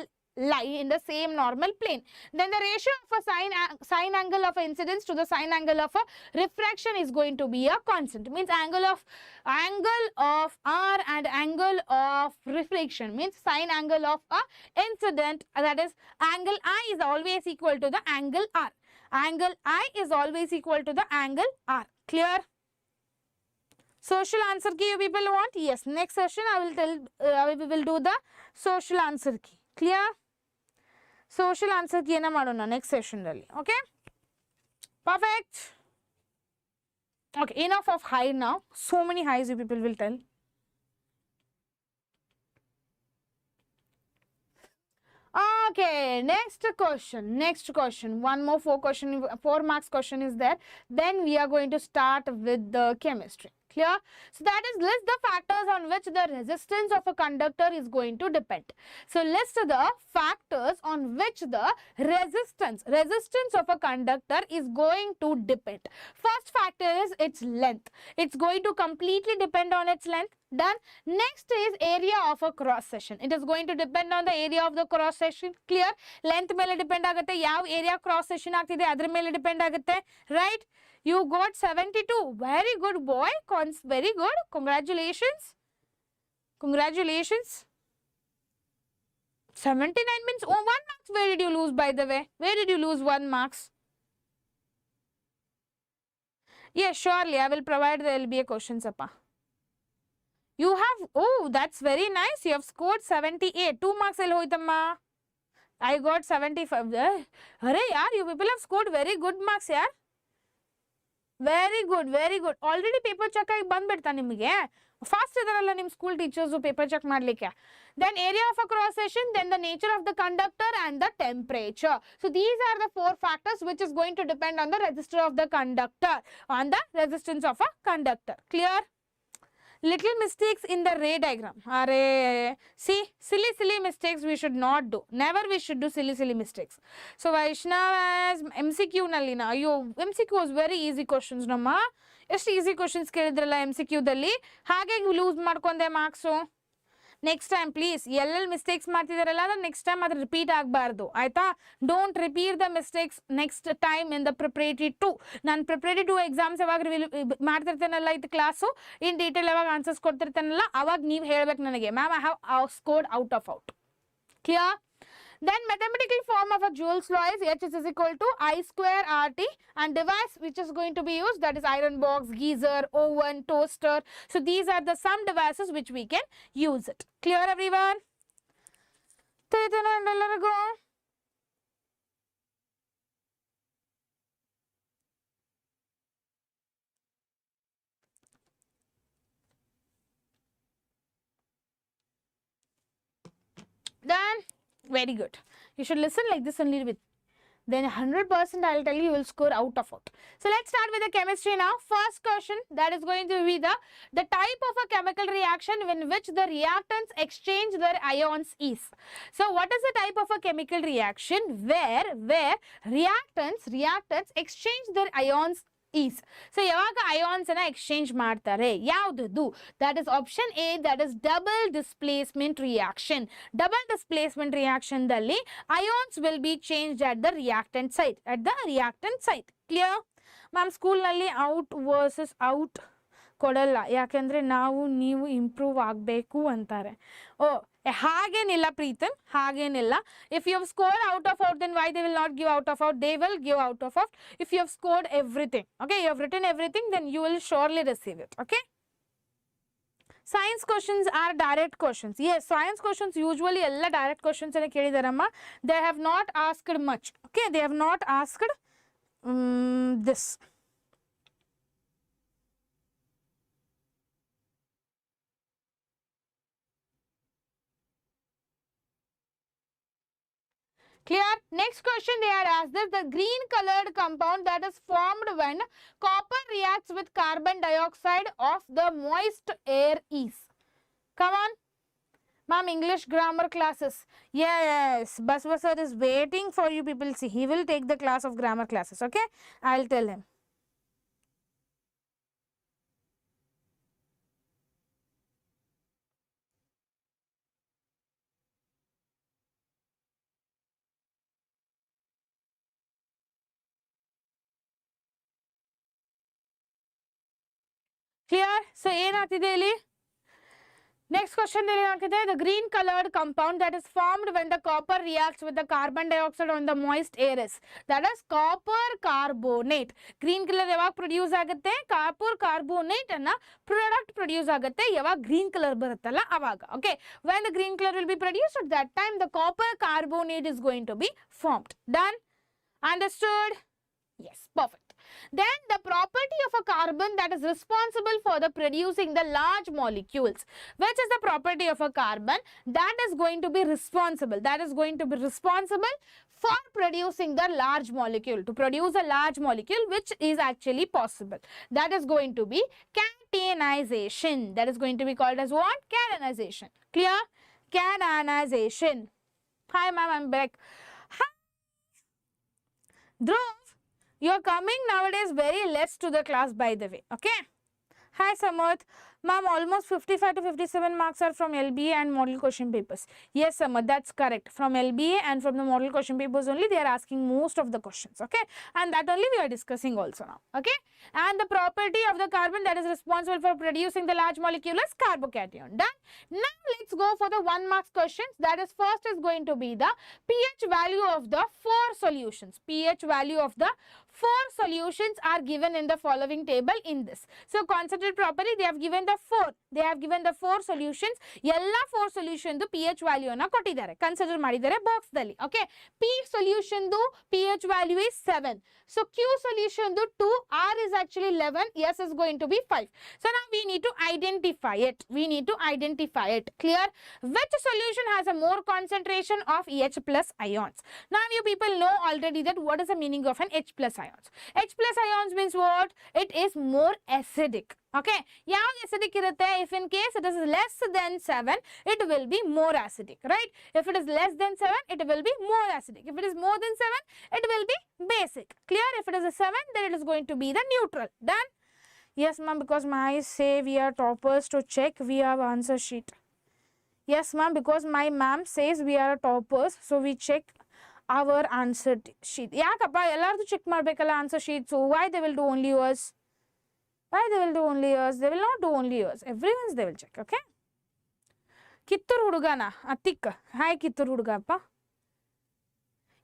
lie in the same normal plane. Then the ratio of a sine angle of incidence to the sine angle of a refraction is going to be a constant. Means angle of R and angle of reflection means sine angle of a incident, that is angle I is always equal to the angle R. Angle I is always equal to the angle R. Clear? social answer key you people want? Yes, next session I will tell, we will do the social answer key. Clear? Social answer key na madona next session dalli. Okay? Perfect. Okay, enough of high now. So many highs you people will tell. Okay, next question. Next question. One more 4 marks question is there. Then we are going to start with the chemistry. Clear? So that is list the factors on which the resistance of a conductor is going to depend. So list the factors on which the resistance of a conductor is going to depend. First factor is its length. It's going to completely depend on its length. Done. Next is area of a cross section. It is going to depend on the area of the cross section. Clear? Length mele depend agutte. Yav area cross section agtide adra mele depend agutte. Right? You got 72. Very good boy. Very good. Congratulations. Congratulations. 79 means 1 marks. Where did you lose, by the way? Where did you lose 1 marks? Yes, surely. I will provide the LBA questions, appa. You have, oh, that's very nice. You have scored 78. 2 marks el hoitamma. I got 75. Arey yaar, you people have scored very good marks, yaar. Very good, very good. Already paper check ಆಗಿ ಬಂದ್ಬಿಡ್ತಾ ನಿಮಗೆ. Fast ಇದಾರಲ್ಲ ನಿಮ್ಮ school teachers paper check ಮಾಡ್ಲಿಕ್ಕೆ. Then area of a cross section, then the nature of the conductor and the temperature. So these are the 4 factors which is going to depend on the resistor of the conductor, on the resistance of a conductor. Clear? Little mistakes in the ray diagram. See, silly mistakes we should not do. Never we should do silly mistakes. So Vaishnav MCQ nalli na. MCQ was very easy questions namma. ಎಷ್ಟು easy questions ಕೇಳಿದ್ರಲ್ಲ MCQ ದಲ್ಲಿ ಹಾಗೆ loose ಮಾಡ್ಕೊಂಡೆ marks. Next time please ಎಲ್ಲೆಲ್ಲಿ mistakes ಮಾಡ್ತಿದಾರಲ್ಲ ಅದು next time ಅದು repeat ಆಗಬಾರ್ದು ಆಯ್ತಾ. Don't repeat the mistakes next time in the preparatory 2. ನಾನು ಪ್ರಿಪರೇಟರಿ 2 ಎಕ್ಸಾಮ್ಸ್ ಯಾವಾಗ ಮಾಡ್ತಿರ್ತೇನಲ್ಲ ಇದು ಕ್ಲಾಸು ಇನ್ ಡೀಟೇಲ್ ಯಾವಾಗ ಆನ್ಸರ್ಸ್ ಕೊಡ್ತಿರ್ತೇನಲ್ಲ ಅವಾಗ ನೀವು ಹೇಳ್ಬೇಕು ನನಗೆ ma'am I have scored out of out. Clear? Then mathematical form of a Joule's law is H is equal to I square RT, and device which is going to be used, that is iron box, geyser, oven, toaster. So these are the some devices which we can use it. Clear everyone? Then very good. You should listen like this only with. Then 100% I will tell you, you will score out of out. So let's start with the chemistry now. First question, that is going to be the type of a chemical reaction in which the reactants exchange their ions is. So what is the type of a chemical reaction where reactants exchange their ions is. So ಯಾವಾಗ ions ಅನ್ನ exchange ಮಾಡ್ತಾರೆ ಯಾವುದು? That is option A, that is double displacement reaction. Double displacement reaction ದಲ್ಲಿ ions will be changed at the reactant site. Clear? Ma'am, school ನಲ್ಲಿ out versus out ಕೊಡಲ್ಲ ಯಾಕೆಂದ್ರೆ ನಾವು ನೀವು ಇಂಪ್ರೂವ್ ಆಗಬೇಕು ಅಂತಾರೆ. ಹಾಗೇನಿಲ್ಲ ಪ್ರೀತಮ್, ಹಾಗೇನಿಲ್ಲ. If you have scored out of out, then why they will not give out of out? They will give out of out if you have scored everything. Okay, you have written everything, then you will surely receive it. Okay. Science questions are direct questions. Yes, science questions usually all direct questions ಅನ್ನು ಕೇಳಿದಾರಮ್ಮ. They have not asked much. Okay, they have not asked this. Clear? Next question they are asked this, the green colored compound that is formed when copper reacts with carbon dioxide of the moist air is. Come on. Ma'am, English grammar classes. Yes, Baswa sir is waiting for you people. See, he will take the class of grammar classes. Okay, I'll tell him. Clear? So ಏನಾಗ್ತಿದೆ ಇಲ್ಲಿ? Next question, the green colored compound that is formed when the copper reacts with the carbon dioxide on the moist air is, that is copper carbonate. Green color yavag produce agutte, copper carbonate and product produce agutte yavag green color barattalla avaga. Okay, when the green color will be produced, at that time the copper carbonate is going to be formed. Done? Understood? Yes, perfect. Then the property of a carbon that is responsible for the producing the large molecules. Which is the property of a carbon that is going to be responsible? That is going to be responsible for producing the large molecule. To produce a large molecule, which is actually possible. That is going to be catenization. That is going to be called as what? Catenization. Clear? Catenization. Hi ma'am, I'm back. Hi. Dhruv, you are coming nowadays very less to the class, by the way. Okay. Hi Samarth. Ma'am, almost 55 to 57 marks are from LBA and model question papers. Yes, Samarth, that's correct. From LBA and from the model question papers only, they are asking most of the questions. Okay. And that only we are discussing also now. Okay. And the property of the carbon that is responsible for producing the large molecule is carbocation. Done. Now let's go for the 1 marks questions. That is, first is going to be the pH value of the 4 solutions. pH value of the 4 solutions are given in the following table in this. So concentrate properly. They have given the 4. They have given the 4 solutions. Yella 4 solution the pH value na kottidare. Consider madidare box dalli. Okay. P solution do pH value is 7. So Q solution do 2. R is actually 11. S is going to be 5. So now we need to identify it. We need to identify it. Clear? Which solution has a more concentration of H plus ions? Now you people know already that what is the meaning of an H plus ions. H plus ions means what? It is more acidic. Okay. Yav acidic irutte? If in case it is less than 7, it will be more acidic. Right? If it is less than 7, it will be more acidic. If it is more than 7, it will be basic. Clear? If it is a 7, then it is going to be the neutral. Done? Yes, ma'am, because my say we are toppers, to check we have answer sheet. Yes, ma'am, because my ma'am says we are toppers, so we check our answer sheet. Yakappa, ellardu check marbekala answer sheet. So why they will do only yours? Why they will do only yours? They will not do only yours. Everyone's they will check, okay? Kittur hudugana, Atik. Hi Kittur hudugappa.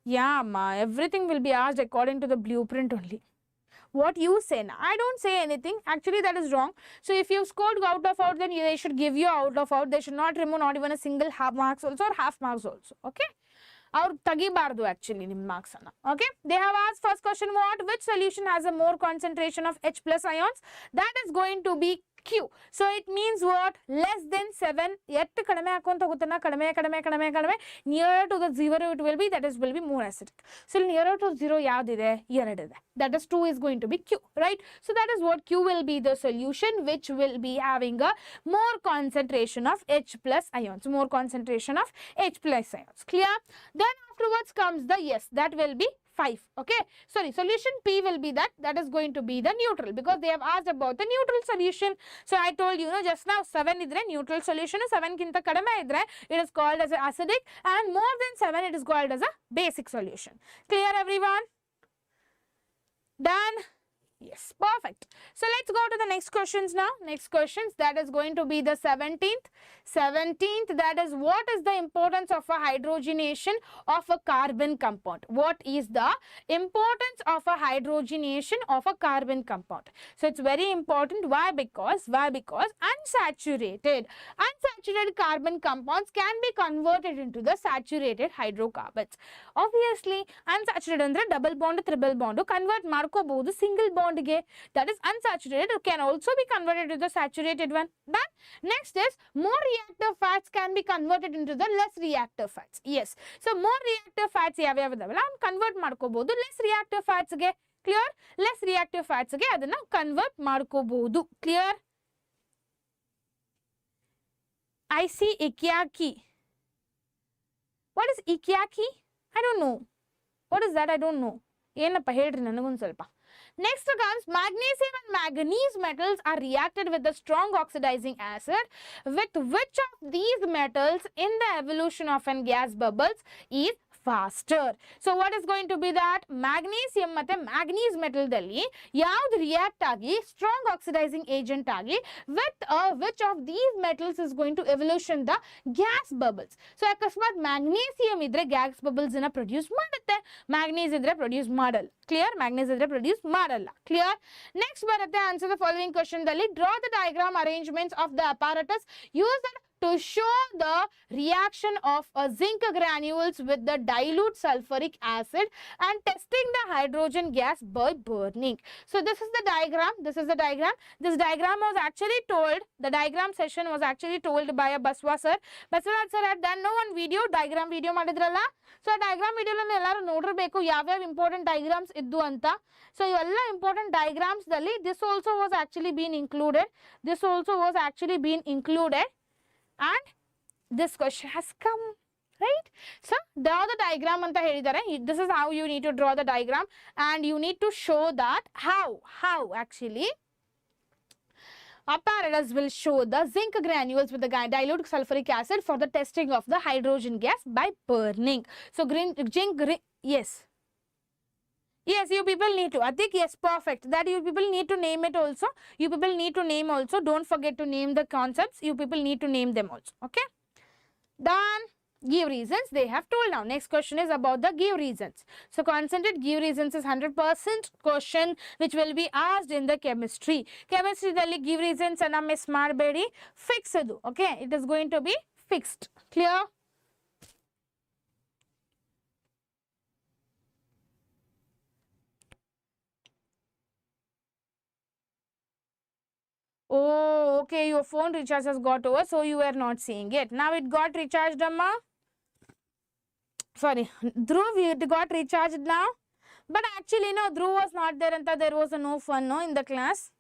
Yeah, ma, everything will be asked according to the blueprint only. What you say now? I don't say anything. Actually, that is wrong. So if you've scored out of out, then they should give you out of out. They should not remove not even a single half marks also or half marks also. Okay? Or tagibardu actually nim marks anna. Okay? They have asked first question what? Which solution has a more concentration of H plus ions? That is going to be Q. So it means what? Less than 7. Yet kadame akonta gotana kadame. Nearer to the 0 it will be, that is will be more acidic. So nearer to 0 yavide here. That is 2 is going to be Q. Right? So that is what Q will be the solution which will be having a more concentration of H plus ions. More concentration of H plus ions. Clear? Then afterwards comes the yes. That will be 5. Okay. Sorry, solution P will be that. That is going to be the neutral because they have asked about the neutral solution. So I told you, just now 7 idre neutral solution 7 kinta kadame idre it is called as an acidic, and more than 7 it is called as a basic solution. Clear everyone? Done? Yes, perfect. So let's go to the next questions now. Next questions, that is going to be the 17th. 17th, that is what is the importance of a hydrogenation of a carbon compound? What is the importance of a hydrogenation of a carbon compound? So it's very important. Why? Because unsaturated carbon compounds can be converted into the saturated hydrocarbons. Obviously, unsaturated andre double bond, triple bond convert markobodu single bond. That is unsaturated can also be converted to the saturated one. Done. Next is more reactive fats can be converted into the less reactive fats. Yes. So more reactive fats convert markobodu less reactive fats ge. Clear? Less reactive fats ge adana convert markobodu. Clear? I see ikiaki. What is ikiaki? I don't know. What is that? I don't know. Next comes magnesium and manganese metals are reacted with the strong oxidizing acid. With which of these metals in the evolution of an gas bubbles is faster. So what is going to be that? Magnesium ಮತ್ತೆ manganese metal ದಲ್ಲಿ ಯಾವುದು react ಆಗಿ strong oxidizing agent ಆಗಿ with which of these metals is going to evolution the gas bubbles. So ಅಕಸ್ಮಾತ್ magnesium ಇದ್ರೆ gas bubbles ನ produce ಮಾಡುತ್ತೆ, manganese ಇದ್ರೆ produce ಮಾಡಲ್ಲ. Clear? Manganese ಇದ್ರೆ produce ಮಾಡಲ್ಲ. Clear? Next ಬರುತ್ತೆ answer the following question ದಲ್ಲಿ draw the diagram arrangements of the apparatus used to show the reaction of a zinc granules with the dilute sulfuric acid and testing the hydrogen gas by burning. So this is the diagram. This is the diagram. This diagram was actually told, the diagram session was actually told by a Baswa sir. Baswa sir had done no one video, diagram video ಮಾಡಿದ್ರಲ್ಲ. So diagram video ನಲ್ಲಿ ಎಲ್ಲರೂ ನೋಡಿರಬೇಕು ಯಾವ್ಯಾವ important diagrams ಇದ್ದು ಅಂತ. So ಎಲ್ಲ important diagrams ದಲ್ಲಿ this also was actually been included. This also was actually been included. And this question has come, right? So draw the diagram anta helidare. This is how you need to draw the diagram, and you need to show that how actually apparatus will show the zinc granules with the dilute sulfuric acid for the testing of the hydrogen gas by burning. So yes. Yes, you people need to. I think yes, perfect. That you people need to name it also. You people need to name also. Don't forget to name the concepts. You people need to name them also. Okay. Done. Give reasons. They have told now. Next question is about the give reasons. So concentrate. Give reasons is 100% question which will be asked in the chemistry. Chemistry dalli give reasons anna miss ಮಾಡಬೇಡಿ. Fix ಅದು. Okay. It is going to be fixed. Clear? Oh, okay, your phone recharge has got over, so you were not seeing it. Now it got recharged, Amma. Sorry, Dhruv, it got recharged now. But actually, no, Dhruv was not there and there was no fun, no, in the class.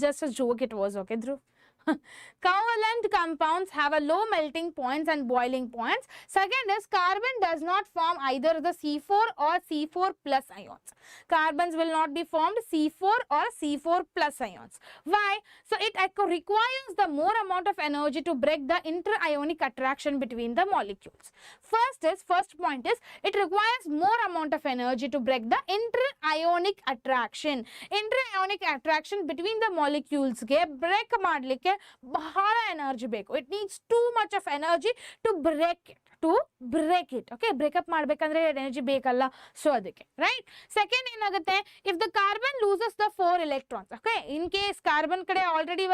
Just a joke it was, okay, Dhruv. Covalent compounds have a low melting points and boiling points. Second is carbon does not form either the C4 or C4 plus ions. Carbons will not be formed C4 or C4 plus ions. Why? So it requires the more amount of energy to break the interionic attraction between the molecules. First point is it requires more amount of energy to break the interionic attraction. Interionic attraction between the molecules ge break madlike ಬಹಳ energy ಬೇಕು. It needs too much of energy to break it. Okay, breakup ಮಾಡ್ಬೇಕಂದ್ರೆ energy ಬೇಕಲ್ಲ, so ಅದಕ್ಕೆ right. Second ಏನಾಗುತ್ತೆ, if the carbon loses the 4 electrons. Okay, in case carbon ಕಡೆ already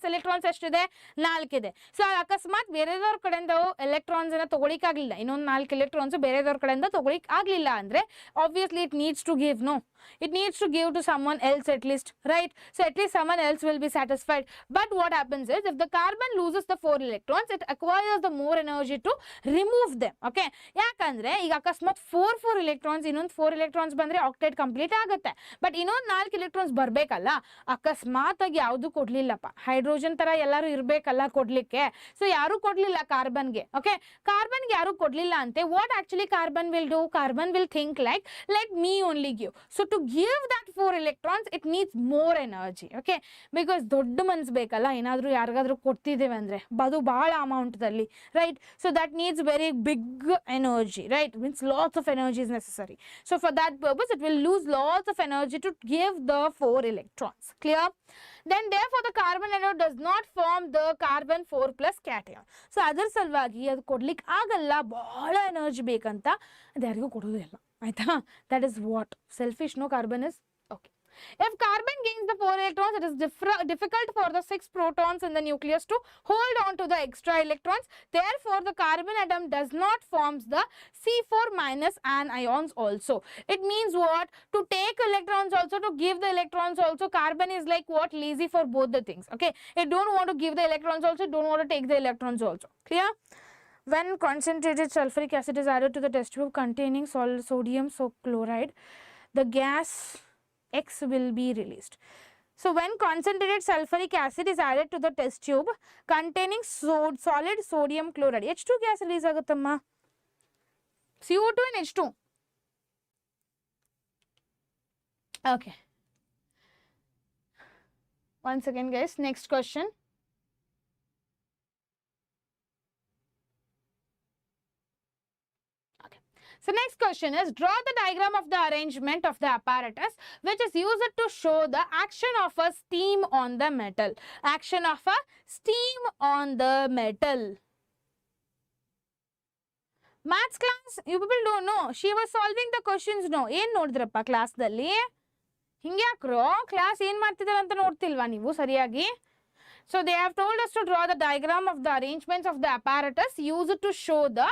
electrons ಎಷ್ಟಿದೆ, 4 ಇದೆ. So ಅಕಸ್ಮಾತ್ ಬೇರೆದವ್ರ ಕಡೆಯಿಂದ ಎಲೆಕ್ಟ್ರಾನ್ಸ್ ಅನ್ನ ತಗೊಳಿಕ್ ಆಗ್ಲಿಲ್ಲ, ಇನ್ನೊಂದು 4 electrons ಬೇರೆದವ್ರ ಕಡೆಯಿಂದ ತಗೊಳಿಕ್ ಆಗ್ಲಿಲ್ಲ ಅಂದ್ರೆ obviously it needs to give, no, it needs to give to someone else at least, right? So at least someone else will be satisfied. But what happens is if the carbon loses the 4 electrons, it acquires the more energy to remove them. Okay, ಯಾಕಂದ್ರೆ ಈಗ ಅಕಸ್ಮಾತ್ 4 electrons ಇನ್ನೊಂದು 4 electrons ಬಂದ್ರೆ octet complete ಆಗುತ್ತೆ. But ಇನ್ನೊಂದು 4 electrons ಬರ್ಬೇಕಲ್ಲ, ಅಕಸ್ಮಾತ್ ಆಗಿ ಯಾವುದು ಕೊಡ್ಲಿಲ್ಲಪ್ಪ, ಹೈಡ್ರೋಜನ್ ತರ ಎಲ್ಲರೂ ಇರ್ಬೇಕಲ್ಲ ಕೊಡ್ಲಿಕ್ಕೆ. ಸೊ ಯಾರು ಕೊಡ್ಲಿಲ್ಲ ಕಾರ್ಬನ್ಗೆ. ಓಕೆ, ಕಾರ್ಬನ್ಗೆ ಯಾರು ಕೊಡ್ಲಿಲ್ಲ ಅಂತೆ, what actually carbon will do, carbon will think like let me only give. So to give that 4 electrons it needs more energy. Okay, because ದೊಡ್ಡ ಮನ್ಸ್ ಬೇಕಲ್ಲ, ಏನಾದರೂ ಯಾರಿಗಾದ್ರೂ ಕೊಡ್ತಿದ್ದೇವೆ ಅಂದ್ರೆ ಅದು ಬಹಳ ಅಮೌಂಟ್ ದಲ್ಲಿ, right? So that needs very big energy, right? Means lots of energy is necessary. So for that purpose it will lose lots of energy to give the 4 electrons. Clear? Then therefore the carbon anode does not form the carbon 4 plus cation. So ಅದರ ಸಲುವಾಗಿ ಅದು ಕೊಡ್ಲಿಕ್ಕೆ ಆಗಲ್ಲ, ಬಹಳ energy ಬೇಕಂತ ಅದು ಯಾರಿಗೂ ಕೊಡೋದಿಲ್ಲ, ಆಯ್ತಾ? That is what selfish, no? Carbon is okay. If carbon gains the 4 electrons, it is difficult for the 6 protons in the nucleus to hold on to the extra electrons. Therefore, the carbon atom does not forms the C4 minus anions also. It means what? To take electrons also, to give the electrons also. Carbon is like what? Lazy for both the things. Okay, it don't want to give the electrons also, don't want to take the electrons also. Clear? When concentrated sulfuric acid is added to the test tube containing sodium chloride, the gas X will be released. So when concentrated sulfuric acid is added to the test tube containing solid sodium chloride, H2 gas release aguttama, CO2 and H2. Okay, one second guys, next question. So next question is, draw the diagram of the arrangement of the apparatus which is used to show the action of a steam on the metal. Action of a steam on the metal. Maths class, you people don't know. She was solving the questions. No. ಏನು ನೋಡಿದ್ರಪ್ಪ ಕ್ಲಾಸ್ದಲ್ಲಿ? ಹಿಂಗೆ ಯಾಕ್ರೋ class ಏನು ಮಾಡ್ತಿದ್ದಾರೆ ಅಂತ ನೋಡ್ತಿಲ್ವಾ ನೀವು ಸರಿಯಾಗಿ? So they have told us to draw the diagram of the arrangements of the apparatus used to show the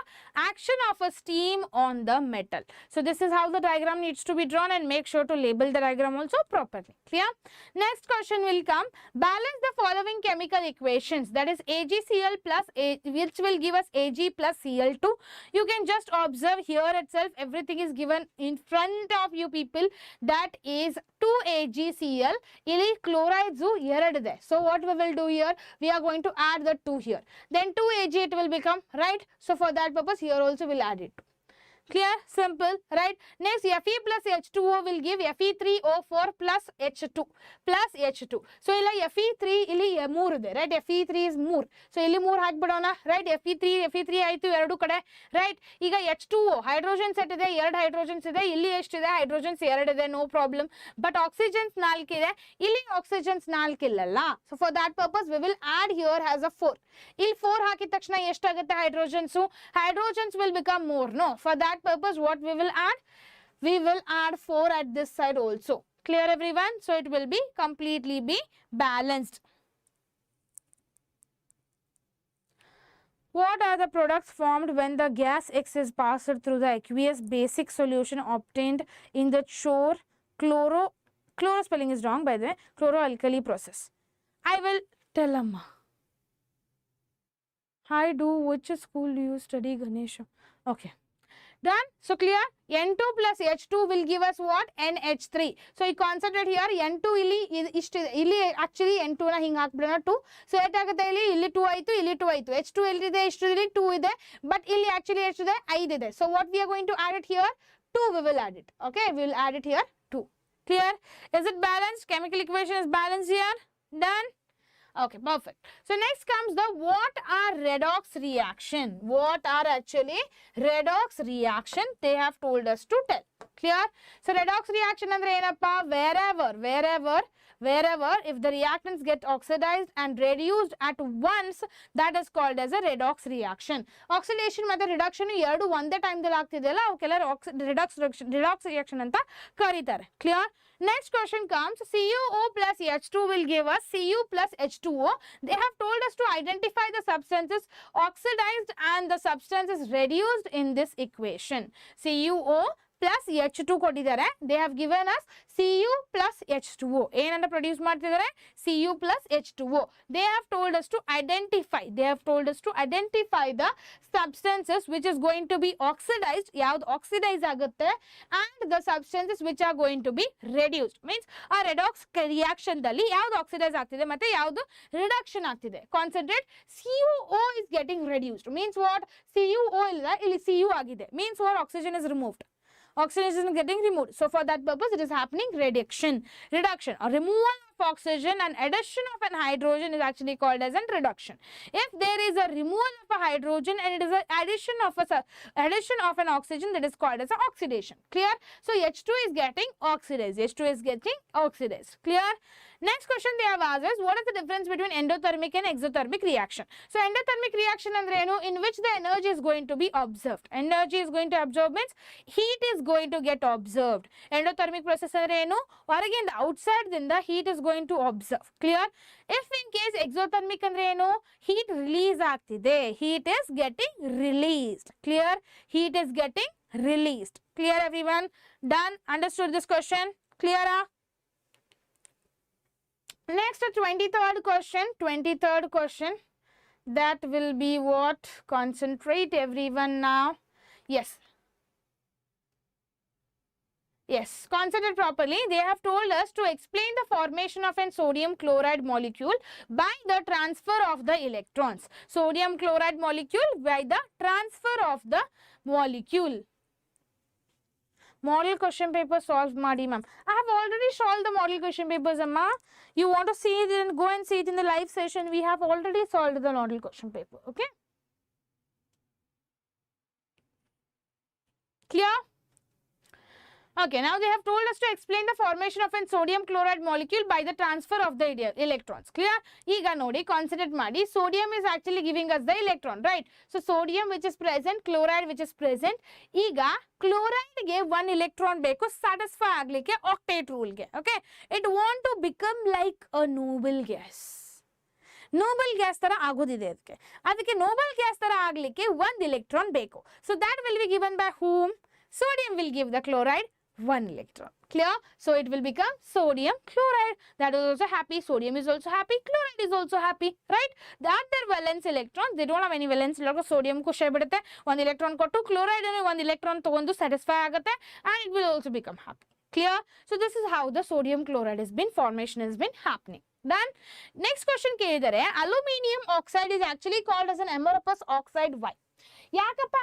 action of a steam on the metal. So this is how the diagram needs to be drawn, and make sure to label the diagram also properly. Clear? Next question will come. Balance the following chemical equations, that is AgCl plus which will give us Ag plus Cl2. You can just observe here itself, everything is given in front of you people. That is 2AgCl. ಇಲ್ಲಿ chlorides ಎರಡಿದೆ. So what we will do here, we are going to add the 2 here. Then 2Ag it will become, right? So for that purpose here also we'll add it. Clear? Simple, right? Next, Fe plus H2O will give Fe3O4 plus H2 plus H2. So illa Fe3 ಇಲ್ಲಿ 3 ಇದೆ, right? Fe3 is 3. So ಇಲ್ಲಿ 3 ಹಾಕ್ಬಿಡೋಣ, right? Fe3 ಆಯ್ತು ಎರಡು ಕಡೆ, right? ಈಗ H2O hydrogen set ಇದೆ, 2 hydrogens ಇದೆ, ಇಲ್ಲಿ ಎಷ್ಟಿದೆ ಹೈಡ್ರೋಜನ್ಸ್ 2 ಇದೆ, ನೋ ಪ್ರಾಬ್ಲಮ್. ಬಟ್ ಆಕ್ಸಿಜನ್ಸ್ 4 ಇದೆ, ಇಲ್ಲಿ ಆಕ್ಸಿಜನ್ಸ್ 4 ಇಲ್ಲಲ್ಲ. So for that purpose we will add here as a 4. ಇಲ್ಲಿ 4 ಹಾಕಿದ ತಕ್ಷಣ ಎಷ್ಟಾಗುತ್ತೆ hydrogens? Hydrogens will become more, no? For that purpose what we will add? We will add 4 at this side also. Clear everyone? So it will be completely be balanced. What are the products formed when the gas X is passed through the aqueous basic solution obtained in the chloro spelling is wrong by the way, chloroalkali process? I will tell Amma. Hi, which school do you study, Ganesha? Okay. Done? So clear? N2 plus H2 will give us what? NH3. So you concentrate here, N2 ಇಲ್ಲಿ actually N2 ನ ಹಿಂಗೆ ಹಾಕ್ಬಿಡೋಣ 2. So ಏಟಾಗುತ್ತೆ ಇಲ್ಲಿ 2 ಆಯಿತು, ಇಲ್ಲಿ 2 ಆಯಿತು. H2 ಎಲ್ಲಿದೆ? ಇಲ್ಲಿ 2 ಇದೆ. But ಇಲ್ಲಿ actually ಎಷ್ಟಿದೆ? 5 ಇದೆ. So what we are going to add it here? 2 we will add it. Okay? We will add it here 2. Clear? Is it balanced? Chemical equation is balanced here. Done? Okay, perfect. So next comes the what are redox reaction. What are actually redox reaction? They have told us to tell. Clear? So redox reaction andre enappa? Wherever if the reactants get oxidized and reduced at once, that is called as a redox reaction. Oxidation ಮತ್ತೆ reduction ಎರಡು ಒಂದೇ time ದಲ್ಲಿ ಆಗ್ತಿದೆಯಲ್ಲ, ಅವಕ್ಕೆಲ್ಲ redox reaction ಅಂತ ಕರೀತಾರೆ. Clear? Next question comes, CuO plus H2 will give us Cu plus H2O. They have told us to identify the substances oxidized and the substances reduced in this equation. CuO plus H2 ಕೊಟ್ಟಿದ್ದಾರೆ. They have given us Cu plus H2O. ಏನಂತ produce ಮಾಡ್ತಿದ್ದಾರೆ? Cu plus H2O. They have told us to identify. The substances which is going to be oxidized. ಯಾವ್ದು oxidize ಆಗುತ್ತೆ, and the substances which are going to be reduced. Means ಆ redox reaction ದಲ್ಲಿ ಯಾವ್ದು oxidize ಆಗ್ತಿದೆ ಮತ್ತೆ ಯಾವ್ದು reduction ಆಗ್ತಿದೆ. Concentrate. CuO is getting reduced. Means what? CuO ಇಲ್ಲ, ಇಲ್ಲಿ Cu ಆಗಿದೆ. Means what? Oxygen is removed. Oxygen is getting removed. So for that purpose it is happening reduction or removal of oxygen and addition of an hydrogen is actually called as a reduction. If there is a removal of a hydrogen and it is an addition of an oxygen, that is called as an oxidation. Clear? So H2 is getting oxidized. Clear? Next question they have asked is, what is the difference between endothermic and exothermic reaction? So endothermic reaction andre enu? In which the energy is going to be observed. Energy is going to absorb means heat is going to get observed. Endothermic process andre enu? ಹೊರಗಿಂದ outside ದಿಂದ heat is going to observe. Clear? If in case exothermic andre enu? Heat release ಆಗ್ತಿದೆ. Heat is getting released. Clear? Heat is getting released. Clear everyone? Done? Understood this question? Clear? Next, 23rd question. That will be what? Concentrate everyone now. Yes, concentrate properly. They have told us to explain the formation of an sodium chloride molecule by the transfer of the electrons. Sodium chloride molecule by the transfer of the molecule. Model question paper solved Madi ma'am. I have already solved the model question papers, Amma. You want to see it, then go and see it in the live session. We have already solved the model question paper. Okay. Clear? Okay, now they have told us to explain the formation of a sodium chloride molecule by the transfer of the electrons. Clear? Ega nodi, concentrate madi. Sodium is actually giving us the electron, right? So sodium which is present, chloride which is present. Ega chloride ge one electron beko satisfy aglike octet rule ge. Okay? It want to become like a noble gas. Noble gas ತರ ಆಗೋದಿದೆ ಅದಕ್ಕೆ noble gas ತರ ಆಗಲಿಕ್ಕೆ ಒಂದು electron ಬೇಕು. So that will be given by whom? Sodium will give the chloride one electron. Clear? So it will become sodium chloride. That is also happy. Sodium is also happy. Chloride is also happy. Right? That their valence electrons, they don't have any valence electron. Sodium ko share bidutte. One electron kottu chloride and one electron togondu satisfy agutte and it will also become happy. Clear? So this is how the sodium chloride has been formation has been happening. Then next question ಕೇಳಿದರೆ aluminium oxide is actually called as an amorphous oxide. Why? ಯಾಕಪ್ಪ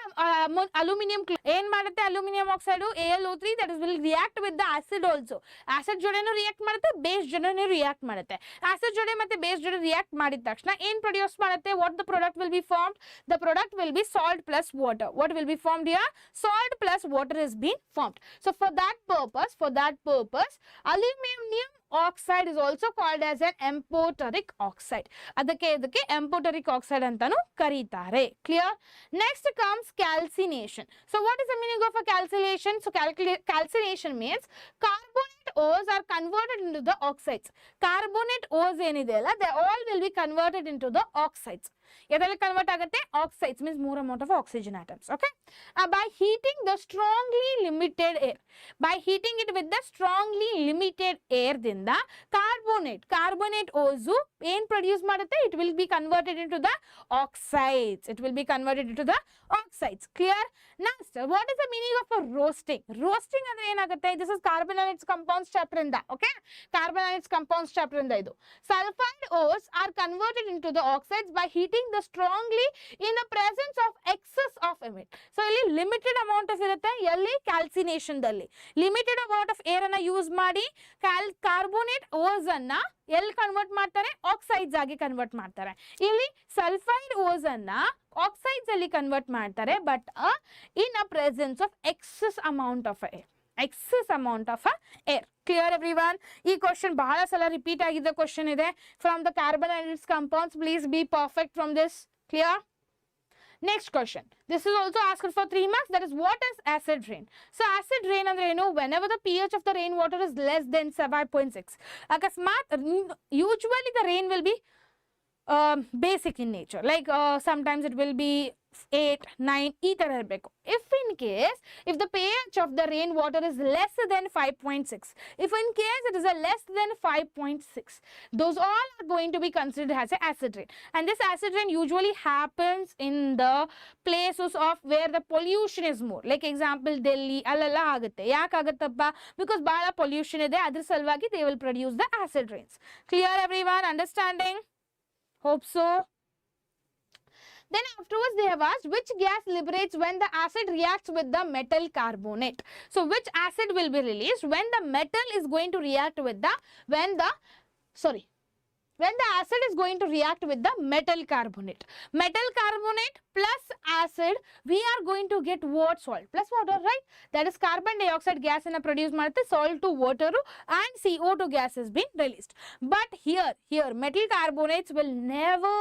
aluminium ಏನ್ ಮಾಡುತ್ತೆ aluminium oxide AlO3 that is will react with the acid also. Acid ಜೊತೆನೂ react ಮಾಡುತ್ತೆ base ಜೊತೆನೂ react ಮಾಡುತ್ತೆ. Acid ಜೊತೆ ಮತ್ತೆ ಬೇಸ್ ಜೊತೆ ರಿಯಾಕ್ಟ್ ಮಾಡಿದ ತಕ್ಷಣ ಏನ್ ಪ್ರೊಡ್ಯೂಸ್ ಮಾಡುತ್ತೆ? What the product will be formed? The product will be salt plus water. What will be formed here? Salt plus water is being formed. So for that purpose aluminum oxide is also called as an amphoteric oxide. ಅದಕ್ಕೆ amphoteric oxide ಅಂತಾನೂ ಕರೀತಾರೆ. Clear? Next comes calcination. So what is the meaning of a calcination? So calcination means carbonate ores are converted into the oxides. Carbonate ores ಏನಿದೆ ಅಲ್ಲ they all will be converted into the oxides. ಎದರಲ್ಲಿ convert ಆಗುತ್ತೆ? Oxides means more amount of oxygen atoms. Okay? By heating the strongly limited air. By heating it with the strongly limited air ದಿಂದ carbonate ores ಏನ್ produce ಮಾಡುತ್ತೆ? It will be converted into the oxides. It will be converted into the oxides. Clear? Next, what is the meaning of a roasting? Roasting ಅಂದ್ರೆ ಏನಾಗುತ್ತೆ? This is carbonyl compounds chapter ಇಂದ. Okay? Carbonyl compounds chapter ಇಂದ ಇದು. Sulfide ores are converted into the oxides by heating the strongly in the presence of excess of emit. So ಇಲ್ಲಿ limited amount of ಇರುತ್ತೆ ಎಲ್ಲಿ calcination ದಲ್ಲಿ limited amount of air ಅನ್ನ use ಮಾಡಿ carbonate ores ಅನ್ನ ಎಲ್ಲಿ ಕನ್ವರ್ಟ್ ಮಾಡ್ತಾರೆ? Oxides ಆಗಿ ಕನ್ವರ್ಟ್ ಮಾಡ್ತಾರೆ. ಇಲ್ಲಿ ಸಲ್ಫೈಡ್ ಓಸ್ ಅನ್ನ ಆಕ್ಸೈಡ್ಸ್ ಅಲ್ಲಿ ಕನ್ವರ್ಟ್ ಮಾಡ್ತಾರೆ but in a presence of excess amount of air. excess amount of air. Clear everyone? This question ಬಹಳ ಸಲ repeat ಆಗಿದ್ದ question ಇದೆ. From the carbonyl compounds, please be perfect from this. Clear? Next question. This is also asked for 3 marks. That is, what is acid rain? So acid rain andre ಏನು? Whenever the pH of the rainwater is less than 7.6. ಅಕಸ್ಮಾತ್ usually the rain will be basic in nature. Like sometimes it will be 8, 9 ಈ ತರ ಇರಬೇಕು. If the pH of the rainwater is less than 5.6, if in case it is a less than 5.6, those all are going to be considered as an acid rain. And this acid rain usually happens in the places of where the pollution is more. Like example Delhi ಅಲ್ಲೆಲ್ಲ ಆಗುತ್ತೆ. ಯಾಕೆ ಆಗುತ್ತಪ್ಪ? Because ಬಹಳ pollution ಇದೆ, ಅದ್ರ ಸಲುವಾಗಿ they will produce the acid rains. Clear everyone? Understanding? Hope so. Then afterwards they have asked which gas liberates when the acid reacts with the metal carbonate. So which acid will be released when the metal is going to react with the when the acid is going to react with the metal carbonate. Metal carbonate plus acid, we are going to get what? Salt plus water, right? That is carbon dioxide gas in a produce matte salt to water and CO2 gas is being released. But here metal carbonates will never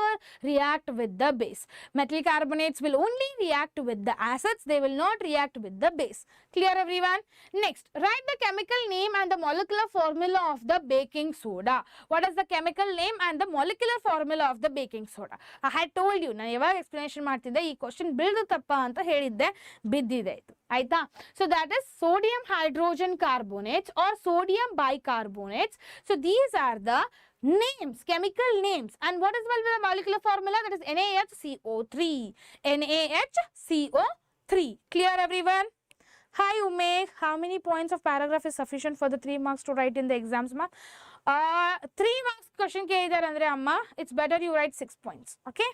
react with the base. Metal carbonates will only react with the acids. They will not react with the base. Clear everyone? Next, write the chemical name and the molecular formula of the baking soda. What is the chemical name and the molecular formula of the baking soda? I had told you, ನಾನು ಯಾವಾಗ explanation ಮಾಡ್ತಿದ್ದೆ ಈ question ಬೀಳ್ದಪ್ಪ ಅಂತ ಹೇಳಿದ್ದೆ, ಬಿದ್ದಿದೆ ಆಯ್ತು ಆಯ್ತಾ. So that is sodium hydrogen carbonates are sodium bicarbonates. So these are the names, chemical names. And what is the molecular formula? That is NaHCO3. NaHCO3. Clear everyone? Hi Umek, how many points of paragraph is sufficient for the 3 marks to write in the exams, ma? 3 marks question ಕೇಳಿದಾರೆ ಅಂದ್ರೆ ಅಮ್ಮ, it's better you write 6 points. Okay?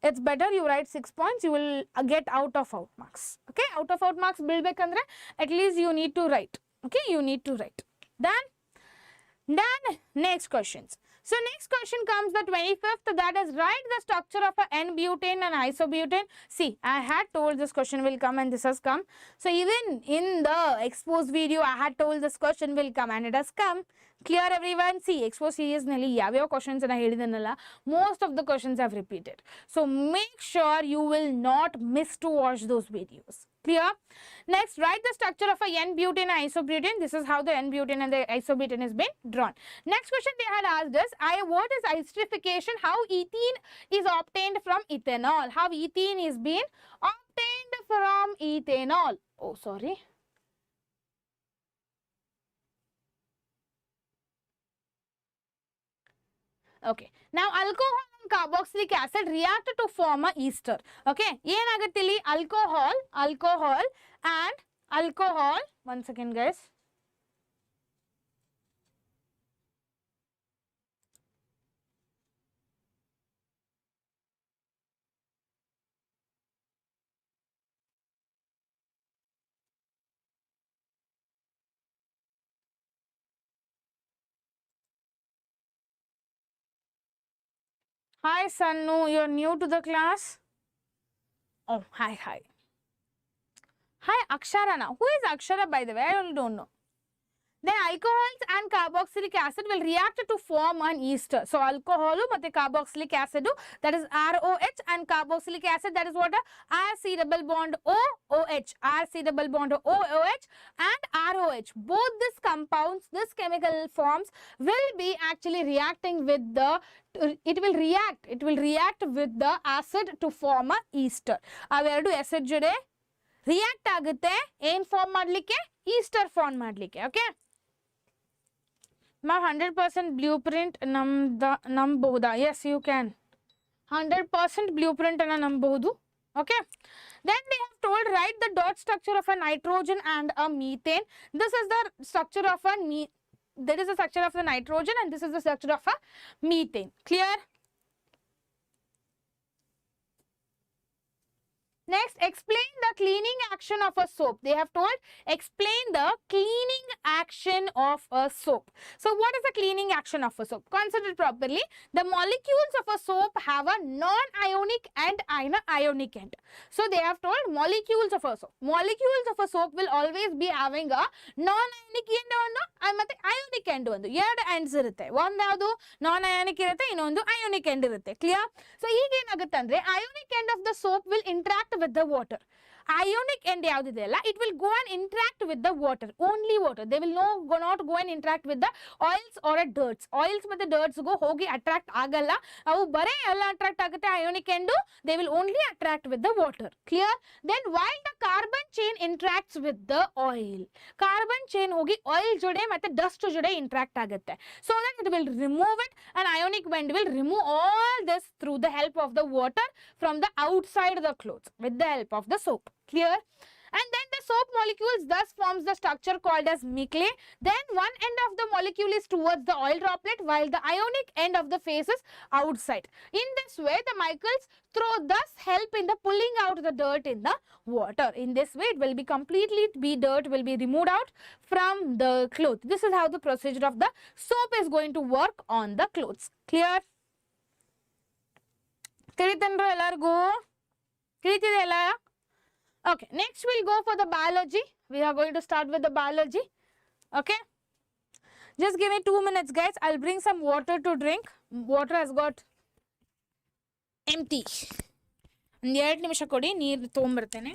It's better you write 6 points. You will get out marks. Okay? Out marks ಬೀಳ್ಬೇಕಂದ್ರೆ at least you need to write. Okay? You need to write. Then next questions. So next question comes the 25th, that is write the structure of a N-butane and isobutane. See, I had told this question will come and this has come. So even in the exposed video, I had told this question will come and it has come. Clear everyone? See, expose series nalli yavyo questions na ಹೇಳಿದನಲ್ಲ, most of the questions have repeated. So make sure you will not miss to watch those videos. Clear? Next, write the structure of a N-butane and isobutane. This is how the N-butane and the isobutane has been drawn. Next question they had asked us, what is esterification? How ethene is obtained from ethanol? How ethene is being obtained from ethanol? Oh, sorry. Okay. Now, alcohol and carboxylic acid react to form a ester. Okay. Yenagutte alcohol and alcohol. One second, guys. Hi, Sannu. You're new to the class. Oh, hi. Hi, Aksharana. Who is Akshara, by the way? I don't know. Then alcohols and carboxylic acid will react to form an ester. So, alcohol and carboxylic acid, that is ROH, and carboxylic acid, that is what? RC double bond OOH. RC double bond OOH and ROH. Both these compounds, this chemical forms will be actually reacting with the, it will react with the acid to form a ester. Averdu acid jode react agutte, ಏನು form ಮಾಡಲಿಕ್ಕೆ ester form ಮಾಡಲಿಕ್ಕೆ. Okay. Ma'am, 100% blueprint nambohuda. Yes, you can. 100% blueprint ana nambohudu. Okay. Then they have told write the dot structure of a nitrogen and a methane. This is the structure of a there is a structure of the nitrogen and this is the structure of a methane. Clear? Next, explain the cleaning action of a soap. They have told explain the cleaning action of a soap. So, what is the cleaning action of a soap? Consider properly. The molecules of a soap have a non-ionic and an ionic end. So, they have told molecules of a soap. Molecules of a soap will always be having a non-ionic end and ionic end. Two ends irutte. One yavadu non-ionic irutte, innondu ionic end irutte. Clear? So, ಈಗ ಏನಾಗುತ್ತೆ ಅಂದ್ರೆ ionic end of the soap will interact with the water. Ionic end yavudidealla, it will go and interact with the water, only water. They will not go and interact with the oils or dirts. Oils ಮತ್ತೆ dirts go ಹೋಗಿ attract ಆಗಲ್ಲ. ಅವು ಬರೇ ಎಲ್ಲ attract ಆಗುತ್ತೆ ionic end, they will only attract with the water. Clear? Then while the carbon chain interacts with the oil, carbon chain ಹೋಗಿ oil ಜೊತೆ ಮತ್ತೆ dust ಜೊತೆ interact ಆಗುತ್ತೆ. So that it will remove it, and ionic end will remove all this through the help of the water from the outside the clothes with the help of the soap. Clear? And then the soap molecules thus forms the structure called as micle. Then one end of the molecule is towards the oil droplet while the ionic end of the face is outside. In this way, the micelles thus help in the pulling out the dirt in the water. In this way, it will be completely dirt will be removed out from the cloth. This is how the procedure of the soap is going to work on the clothes. Clear? ತಿಳಿತಂದ್ರು ಎಲ್ಲರಿಗೂ? ತಿಳಿತಿದೆ ಎಲ್ಲ? Okay, next we'll go for the biology. We are going to start with the biology. Okay. Just give me 2 minutes, guys. I'll bring some water to drink. Water has got empty. 2 ನಿಮಿಷ ಕೊಡಿ, ನೀರು ತೊಗೊಂಬರ್ತೇನೆ.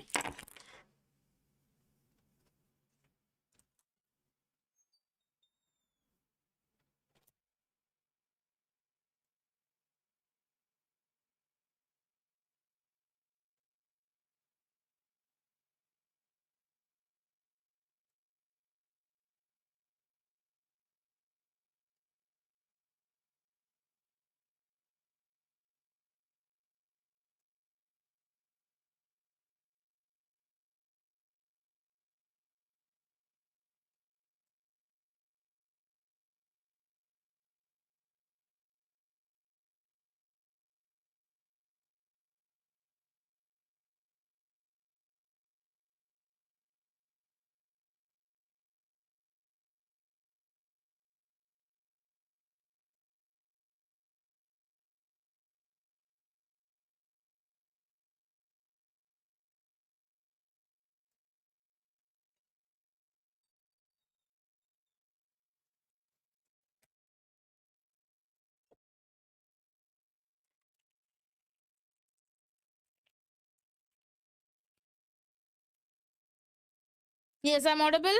Yes, I'm audible.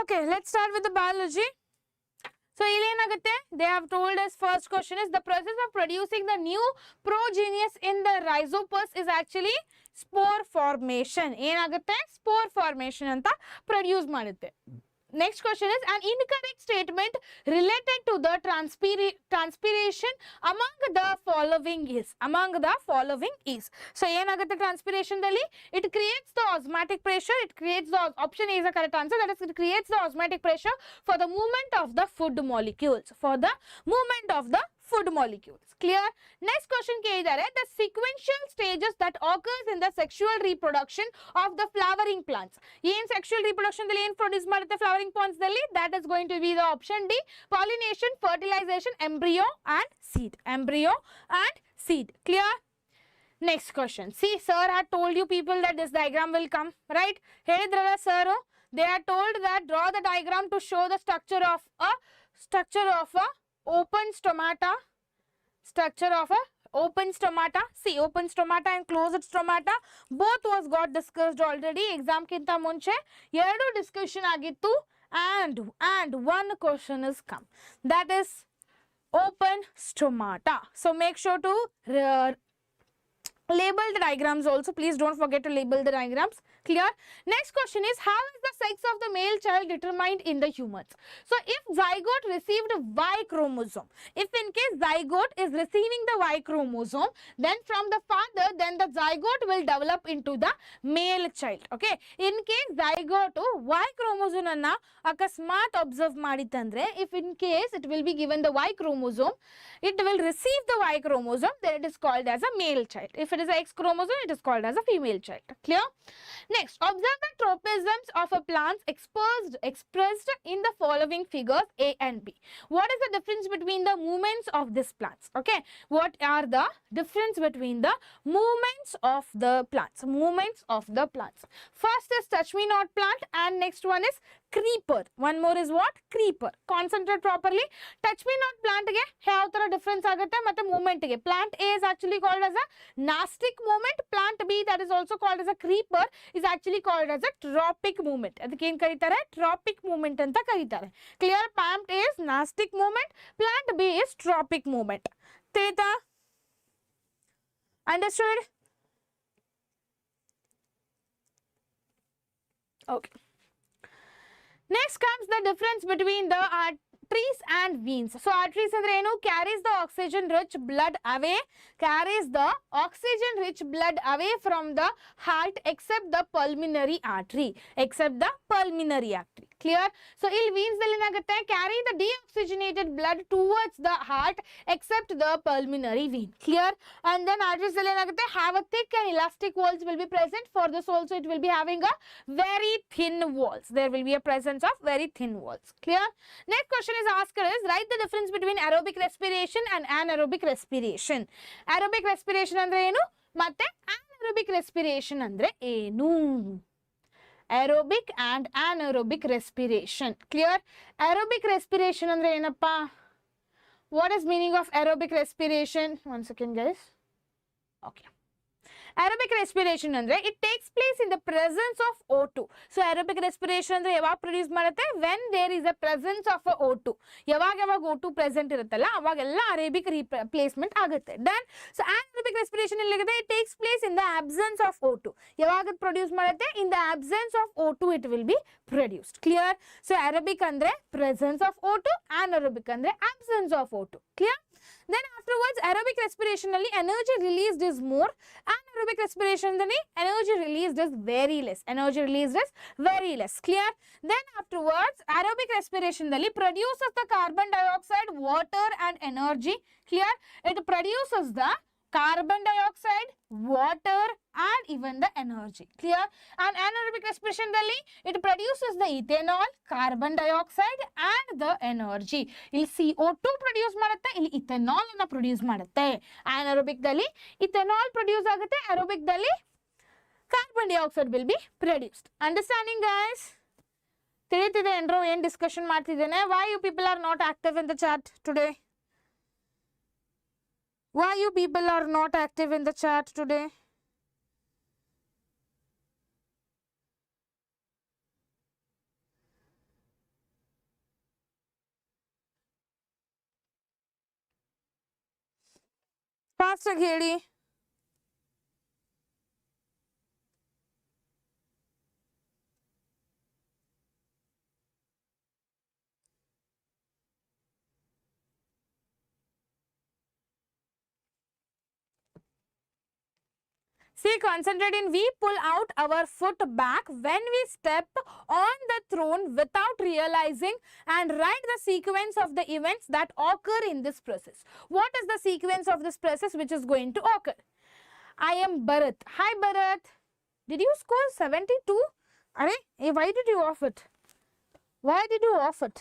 Okay, let's start with the biology. So, they have told us first question is the process of producing the new progenius in the rhizopus is actually spore formation. Spore formation anta produce madutte. Next question is an incorrect statement related to the transpiration among the following is. So, transpiration dali, it creates the osmotic pressure. It creates the option A is the correct answer. That is, it creates the osmotic pressure for the movement of the food molecules. Clear? Next question the sequential stages that occurs in the sexual reproduction of the flowering plants. In sexual reproduction produce the flowering plants, that is going to be the option D, pollination, fertilization, embryo and seed. Clear? Next question. See, sir had told you people that this diagram will come, right? Hey, sir, they are told that draw the diagram to show the structure of a open stomata. See, open stomata and closed stomata both was got discussed already. Exam kinta munche eradu discussion agittu and one question is come. That is open stomata. So make sure to label the diagrams also. Please don't forget to label the diagrams. Clear? Next question is how is the sex of the male child determined in the humans? So if zygote received Y chromosome, if in case zygote is receiving the Y chromosome, then from the father, then the zygote will develop into the male child. Okay? In case zygote Y chromosome anna akasmat observe maditandre, if in case it will be given the Y chromosome, it will receive the Y chromosome, then it is called as a male child. If it is a X chromosome, it is called as a female child. Clear? Next, observe the tropisms of a plant expressed in the following figures A and B. What is the difference between the movements of these plants? Okay, what are the difference between the movements of the plants? First is touch me not plant, and next one is creeper. One more is what? Creeper. Concentrate properly. Touch me not plant ge how ತರ difference ಆಗುತ್ತೆ ಮತ್ತೆ movement ಗೆ. Plant A is actually called as a nastic movement. Plant B, that is also called as a creeper, is actually called as a tropic movement. ಅದಕ್ಕೆ ಏನು ಕರೀತಾರೆ? Tropic movement ಅಂತ ಕರೀತಾರೆ. Clear? Plant A is nastic movement. Plant B is tropic movement. ತಿಳಿತಾ? Understood? Okay. Next comes the difference between the arteries and veins. So arteries andre enu? Carries the oxygen rich blood away from the heart except the pulmonary artery. Clear? So il veins dalli enagutte? Carry the deoxygenated blood towards the heart except the pulmonary vein. Clear? And then arteries dalli enagutte? Have a thick and elastic walls will be present. For this also it will be having a very thin walls. There will be a presence of very thin walls. Clear? Next question is asked is write the difference between aerobic respiration and anaerobic respiration. Aerobic respiration andre enu matte anaerobic respiration andre enu? Aerobic and anaerobic respiration. Clear? Aerobic respiration andre enappa? What is meaning of aerobic respiration? One second guys. Okay. Aerobic respiration andre it takes place in the presence of O2. So aerobic respiration andre yavag produce madutte? When there is a presence of a O2. Yavag O2 present iruttalla avagella aerobic replacement agutte. Then so anaerobic respiration illagutte it takes place in the absence of O2. Yavag produce madutte? In the absence of O2 it will be produced. Clear? So aerobic andre presence of O2, anaerobic andre absence of O2. Clear? Then afterwards aerobic respiration alli energy released is more, anaerobic respiration alli energy released is very less. Clear? Then afterwards aerobic respiration alli produces the carbon dioxide, water and energy. Clear? It produces the carbon dioxide, water and even the energy. Clear? And anaerobic respiration dalli it produces the ethanol, carbon dioxide and the energy. ಇಲ್ಲಿ CO2 produce ಮಾಡುತ್ತೆ, ಇಲ್ಲಿ ethanol ಅನ್ನು produce ಮಾಡುತ್ತೆ. Anaerobic dalli ethanol produce ಆಗುತ್ತೆ, aerobic dalli carbon dioxide will be produced. Understanding guys? ತಿಳಿತಿದೆ ಏನ್ರೋ ಏನು discussion ಮಾಡ್ತಿದ್ದೇನೆ? Why you people are not active in the chat today? Why you people are not active in the chat today? Fast ಆಗಿ ಹೇಳಿ. See, concentrate in we pull out our foot back when we step on the throne without realizing and write the sequence of the events that occur in this process. What is the sequence of this process which is going to occur? I am Bharat. Hi Bharat. Did you score 72? Arey, why did you off it? Why did you off it?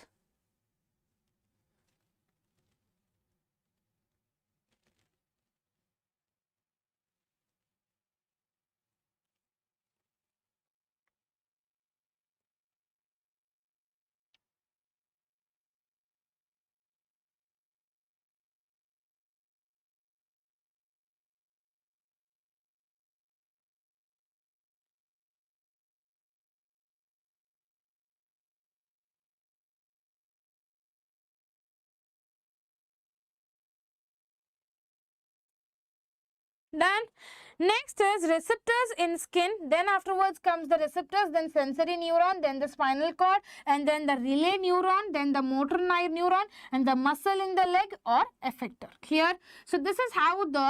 Done. Next is receptors in skin. Then afterwards comes the receptors, then sensory neuron, then the spinal cord, and then the relay neuron, then the motor neuron, and the muscle in the leg or effector. Clear? So this is how the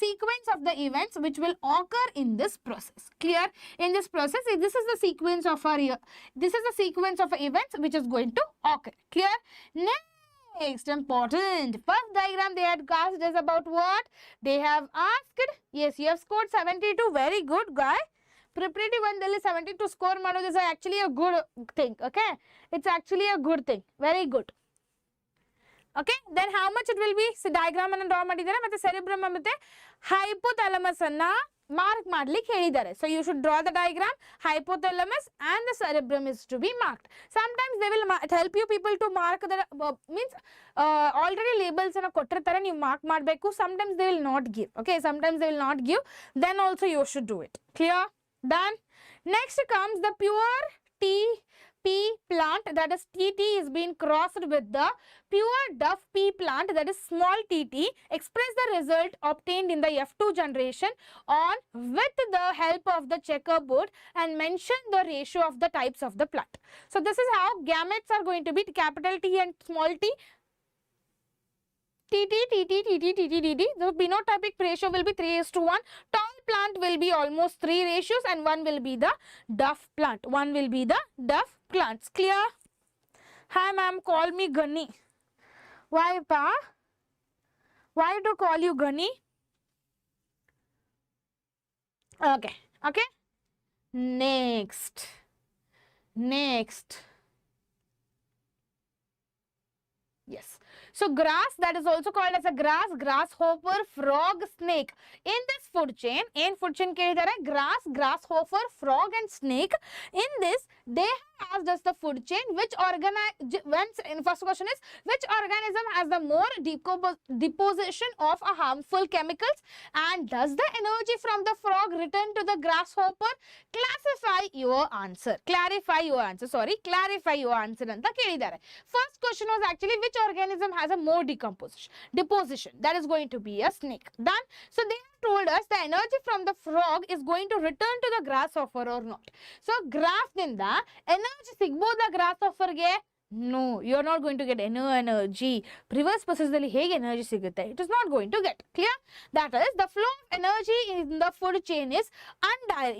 sequence of the events which will occur in this process. Clear? In this process, this is the sequence of events which is going to occur. Clear? Next, important. First diagram they had cast is about what? They have asked, yes, you have scored 72. Very good, guy. Preparatory 1 delhi 72 score ಮಾಡೋದು is actually a good thing. Okay? It's actually a good thing. Very good. Okay? Then how much it will be? So diagram ಅನ್ನು draw ಮಾಡಿದ್ದಾರೆ ಮತ್ತೆ cerebrum ಮತ್ತೆ hypothalamus ಅನ್ನ mark ಮಾಡ್ಲಿಕ್ಕೆ ಹೇಳಿದ್ದಾರೆ. So you should draw the diagram. Hypothalamus and the cerebrum is to be marked. Sometimes they will help you people to mark the means already labels ಅನ್ನು ಕೊಟ್ಟಿರ್ತಾರೆ ನೀವು mark ಮಾಡಬೇಕು. Sometimes they will not give. Okay, sometimes they will not give. Then also you should do it. Clear? Done. Next comes the pure TP plant, that is TT is being crossed with the pure duff pea plant, that is small tt. Express the result obtained in the F2 generation on with the help of the checkerboard and mention the ratio of the types of the plant. So this is how gametes are going to be capital T and small t. TT, TT, TT, TT, TT. The phenotypic ratio will be 3:1. Tall plant will be almost 3 ratios and one will be the duff plant. One will be the duff plants. Clear? Hi ma'am, call me Gunny. Why pa? Why to call you Gunny? Okay, okay. Next. Yes. So grass, that is also called as a grass, grasshopper, frog, snake. In this food chain ಕೇಳಿದ್ದಾರೆ grass, grasshopper, frog and snake. In this, they have asked us the food chain, which first question is, which organism has the more deposition of a harmful chemicals and does the energy from the frog return to the grasshopper? Clarify your answer ಅಂತ ಕೇಳಿದ್ದಾರೆ. First question was actually which organism has a more deposition. That is going to be a snake. Done. So they have told us the energy from the frog is going to return to the grasshopper or not. So graph ದಿಂದ energy ಸಿಗಬಹುದಾ grasshopper ಗೆ? No, you are not going to get any energy. Reverse process ಅಲ್ಲಿ ಹೇಗೆ energy ಸಿಗುತ್ತೆ? It is not going to get. Clear? That is, the flow of energy in the food chain is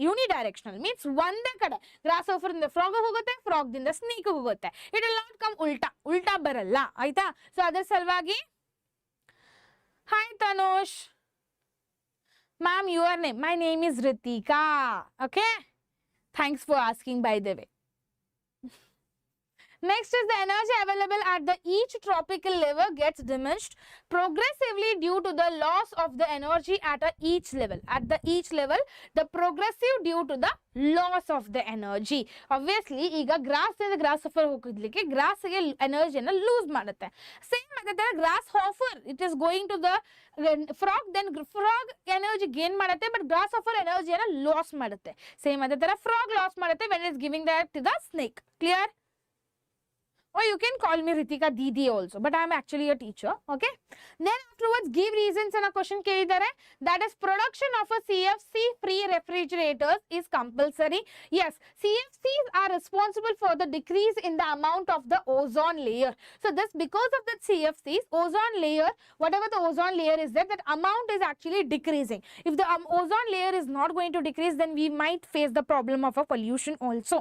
unidirectional. Means ಒಂದೇ ಕಡೆ. Grasshopper ಇಂದ frog ಹೋಗುತ್ತೆ, frog ದಿಂದ snake ಹೋಗುತ್ತೆ. It will not come ಉಲ್ಟಾ ಬರಲ್ಲ. ಆಯ್ತಾ? So ಅದರ ಸಲುವಾಗಿ Hi Tanush. Ma'am, your name? My name is Rithika. Okay? Thanks for asking, by the way. Next is the energy available at the each tropical level gets diminished progressively due to the loss of the energy at each level. At the each level, the progressive due to the loss of the energy. Obviously, ಈಗ grass ಇಂದ grasshopper ಹೋಗಿದ್ಲಿಕ್ಕೆ ಗ್ರಾಸ್ಗೆ ಎನರ್ಜಿಯನ್ನು lose ಮಾಡುತ್ತೆ. Same ಅದೇ ತರ grasshopper it is going to the frog, then frog energy gain ಮಾಡುತ್ತೆ, but grasshopper ಎನರ್ಜಿಯನ್ನು ಲಾಸ್ ಮಾಡುತ್ತೆ. ಸೇಮ್ ಅದೇ ತರ ಫ್ರಾಗ್ ಲಾಸ್ ಮಾಡುತ್ತೆ when is giving that to the snake. Clear? or you can call me Rithika Didi also, but I am actually a teacher, okay? Then afterwards, give reasons in a question ಕೇಳಿದ್ದಾರೆ. That is production of a CFC free refrigerators is compulsory. Yes, CFCs are responsible for the decrease in the amount of the ozone layer. So this, because of the CFCs, ozone layer, whatever the ozone layer is there, that amount is actually decreasing. If the ozone layer is not going to decrease, then we might face the problem of a pollution also.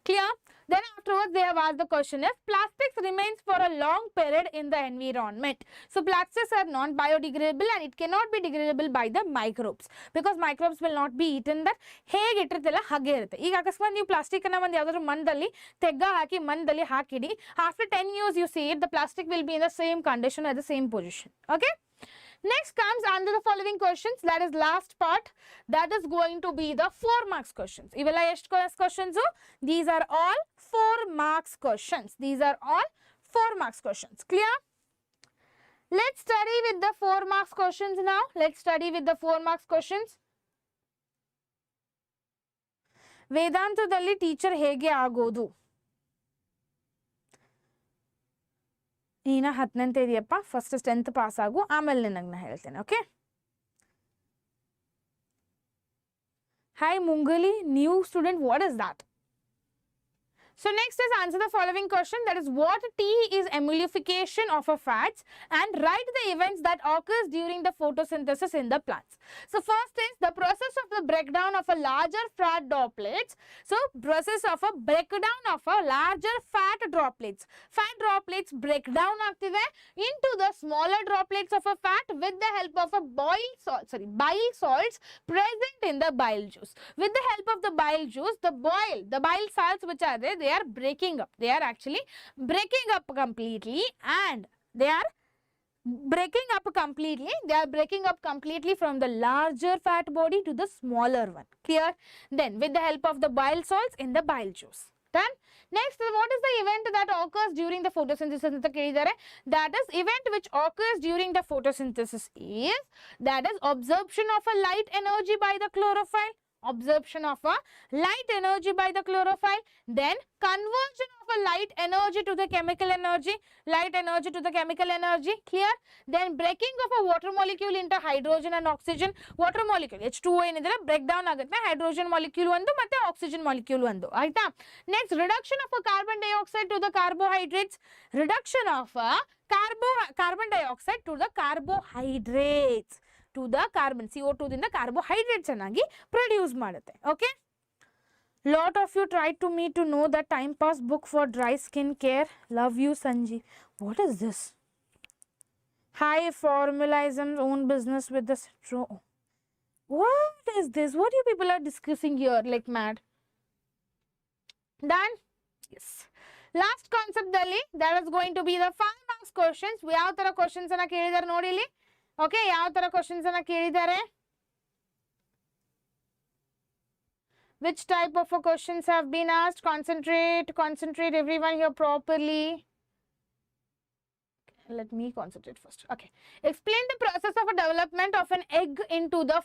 Clear? Then afterwards they have asked the question if plastics remains for a long period in the environment. So plastics are non-biodegradable and it cannot be degradable by the microbes because microbes will not be eaten that. ಹೇಗೆ ಇಟ್ಟಿರ್ತಲ್ಲ ಹಾಗೆ ಇರುತ್ತೆ. ಈಗ ಅಕಸ್ಮಾತ್ ನೀವು plastic ಅನ್ನ ಒಂದು ಯಾವ್ದಾದ್ರು ಮಣ್ಣಲ್ಲಿ ತೆಗ್ಗ ಹಾಕಿ ಮಣ್ಣಲ್ಲಿ ಹಾಕಿಡಿ, after 10 years you see it, the plastic will be in the same condition at the same position. Okay? Next comes under the following questions, that is last part, that is going to be the 4 marks questions. Ivella ಎಷ್ಟು questions? These are all 4 marks questions. These are all 4 marks questions. Clear? Let's study with the 4 marks questions now. Let's study with the 4 marks questions. ವೇದಾಂತದಲ್ಲಿ teacher ಹೇಗೆ ಆಗೋದು? ನೀನ 10ನೇ ಇದೆಯಪ್ಪ, first 10th pass ಆಗು, ಆಮೇಲೆ ನಿನಗೆ ನಾ ಹೇಳ್ತೇನೆ. Okay, hi Mungali, new student, what is that? So next is answer the following question, that is what T is emulsification of a fats and write the events that occurs during the photosynthesis in the plants. So first is the process of the breakdown of a larger fat droplets. So process of a breakdown of a larger fat droplets. Fat droplets break down into the smaller droplets of a fat with the help of a bile salts present in the bile juice. With the help of the bile juice, the bile salts which are there, they are breaking up. They are actually breaking up completely and they are breaking up completely. They are breaking up completely from the larger fat body to the smaller one. Clear? Then with the help of the bile salts in the bile juice. Done? Next, what is the event that occurs during the photosynthesis? That is event which occurs during the photosynthesis is, that is absorption of a light energy by the chlorophyll. Absorption of a light energy by the chlorophyll, then conversion of a light energy to the chemical energy, clear? Then breaking of a water molecule into hydrogen and oxygen. Water molecule H2O ಏನಿದ್ರೆ break down ಆಗುತ್ತೆ, hydrogen molecule ಒಂದು ಮತ್ತೆ oxygen molecule ಒಂದು, ಆಯ್ತಾ? Next, reduction of a carbon dioxide to the carbohydrates, reduction of a carbon dioxide to the carbohydrates, to the carbon, CO2 ದಿಂದ carbohydrates ಅನ್ನಾಗಿ produce ಮಾಡುತ್ತೆ. Okay? Lot of you tried to me to know the time pass book for dry skin care. Love you, Sanji. What is this? Hi, Formalism's own business with the straw. What is this? What you people are discussing here like mad? Done? Yes. Last concept dalli, that is going to be the 5 marks questions. ಯಾವ ತರ questions ಅನ್ನ ಕೇಳಿದಾರೆ ನೋಡಿ ಇಲ್ಲಿ. Okay, ಯಾವ ತರ questions ಅನ್ನ ಕೇಳಿದಾರೆ? Which type of questions have been asked? Concentrate everyone here properly. Let me concentrate first. Okay. Explain the process of a development of an egg into the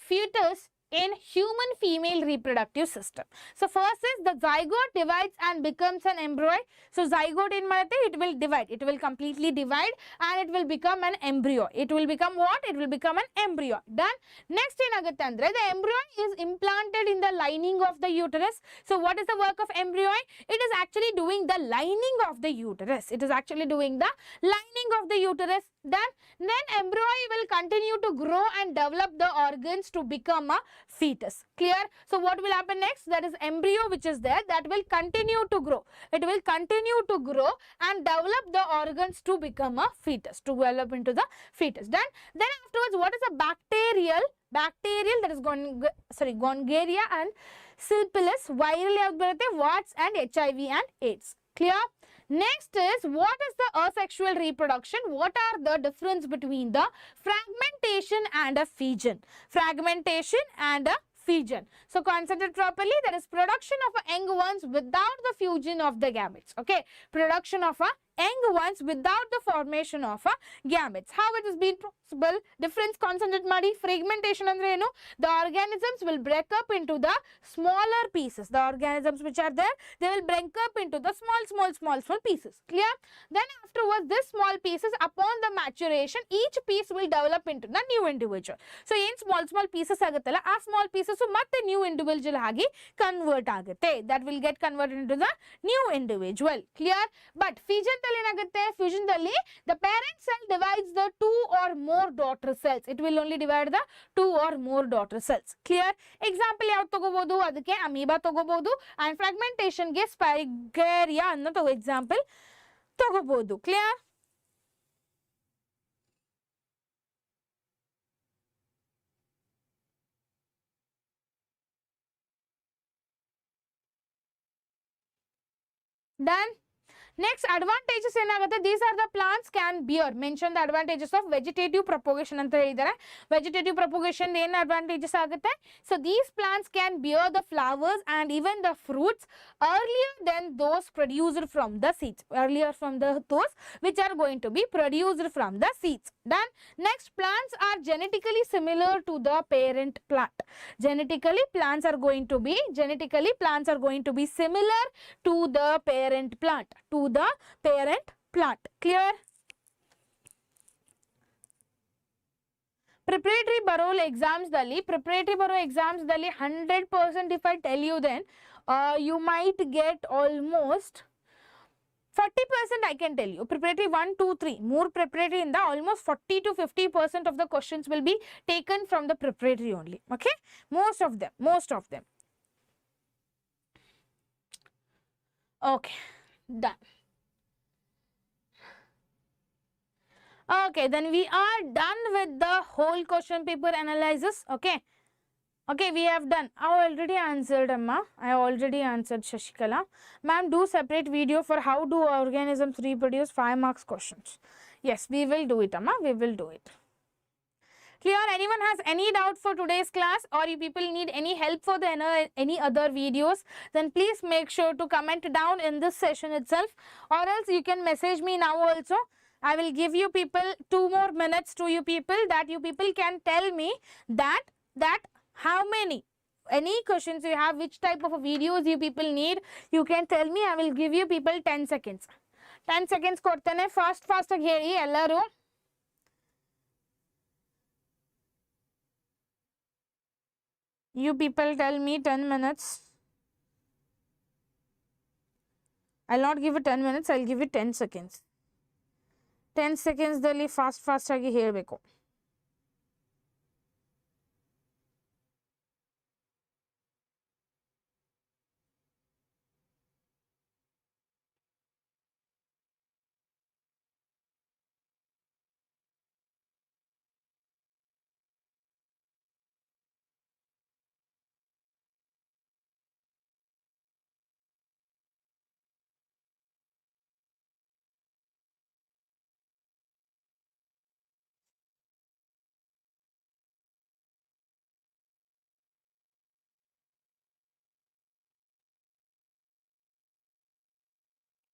fetus in human female reproductive system. So first is the zygote divides and becomes an embryo. So zygote in matte, it will divide. It will completely divide and it will become an embryo. It will become what? It will become an embryo. Done. Next ಏನಾಗುತ್ತೆ ಅಂದ್ರೆ, the embryo is implanted in the lining of the uterus. So what is the work of embryo? It is actually doing the lining of the uterus. It is actually doing the lining of the uterus. Done. Then embryo will continue to grow and develop the organs to become a fetus. Clear? So what will happen next? That is embryo which is there, that will continue to grow. It will continue to grow and develop the organs to become a fetus, to develop into the fetus. Then afterwards, what is a bacterial, that is Gongaria and Syphilis, viral warts and HIV and AIDS. Clear? Next is, what is the asexual reproduction? What are the difference between the fragmentation and a fission? Fragmentation and a fission. So concentrate properly. That is production of young ones without the fusion of the gametes. Okay, production of a young ones without the formation of gametes. How it has been possible? Difference concentrate ಮಾಡಿ fragmentation ಅಂದ್ರೆ ಏನು? The organisms will break up into the smaller pieces. The organisms which are there, they will break up into the small pieces. Clear? Then afterwards, this small pieces, upon the maturation, each piece will develop into the new individual. So in small pieces ಆಗುತ್ತಲ್ಲ, ಆ small pieces ಮತ್ತೆ new individual ಆಗಿ convert ಆಗುತ್ತೆ. That will get converted into the new individual. Clear? But fission ದಲ್ಲಿ ಏನಾಗುತ್ತೆ? Fusion ದಲ್ಲಿ the parent cell divides the 2 or more daughter cells. It will only divide the 2 or more daughter cells. Clear? Example ಯಾವ್ದು ತಗೋಬಹುದು? ಅದಕ್ಕೆ amoeba ತಗೋಬಹುದು, and fragmentation ಗೆ Spherical ಅನ್ನೋ example ತಗೋಬಹುದು. Clear? Done. Next, advantages ಏನಾಗುತ್ತೆ? These are the plants can bear. Mention the advantages of vegetative propagation ಅಂತ ಹೇಳಿದ್ದಾರೆ. Vegetative propagation ಏನು advantages ಆಗುತ್ತೆ? So these plants can bear the flowers and even the fruits earlier than those produced from the seeds. Earlier from those which are going to be produced from the seeds. Done. Next, plants are genetically similar to the parent plant. Genetically, plants are going to be similar to the parent plant. Clear? Preparatory baro exams dalli 100% if I tell you, then you might get almost 40% I can tell you. Preparatory 1, 2, 3. More preparatory in the almost 40 to 50% of the questions will be taken from the preparatory only. Okay? Most of them. Okay. Done. Okay, then we are done with the whole question paper analysis. Okay, we have done. I already answered, Amma. I already answered, Shashikala. Ma'am, do separate video for how do organisms reproduce 5 marks questions. Yes, we will do it, Amma. We will do it. Clear? Anyone has any doubt for today's class, or you people need any help for the any other videos, then please make sure to comment down in this session itself, or else you can message me now also. I will give you people 2 more minutes to you people, that you people can tell me that how many, any questions you have, which type of videos you people need, you can tell me. I will give you people 10 seconds. 10 seconds ಕೊಡ್ತೇನೆ, fast ಆಗಿ ಹೇಳಿ ಎಲ್ಲರೂ. You people tell me 10 minutes. I'll not give it 10 minutes, I'll give it 10 seconds. 10 seconds ದಲ್ಲಿ fast ಆಗಿ ಹೇಳಬೇಕು.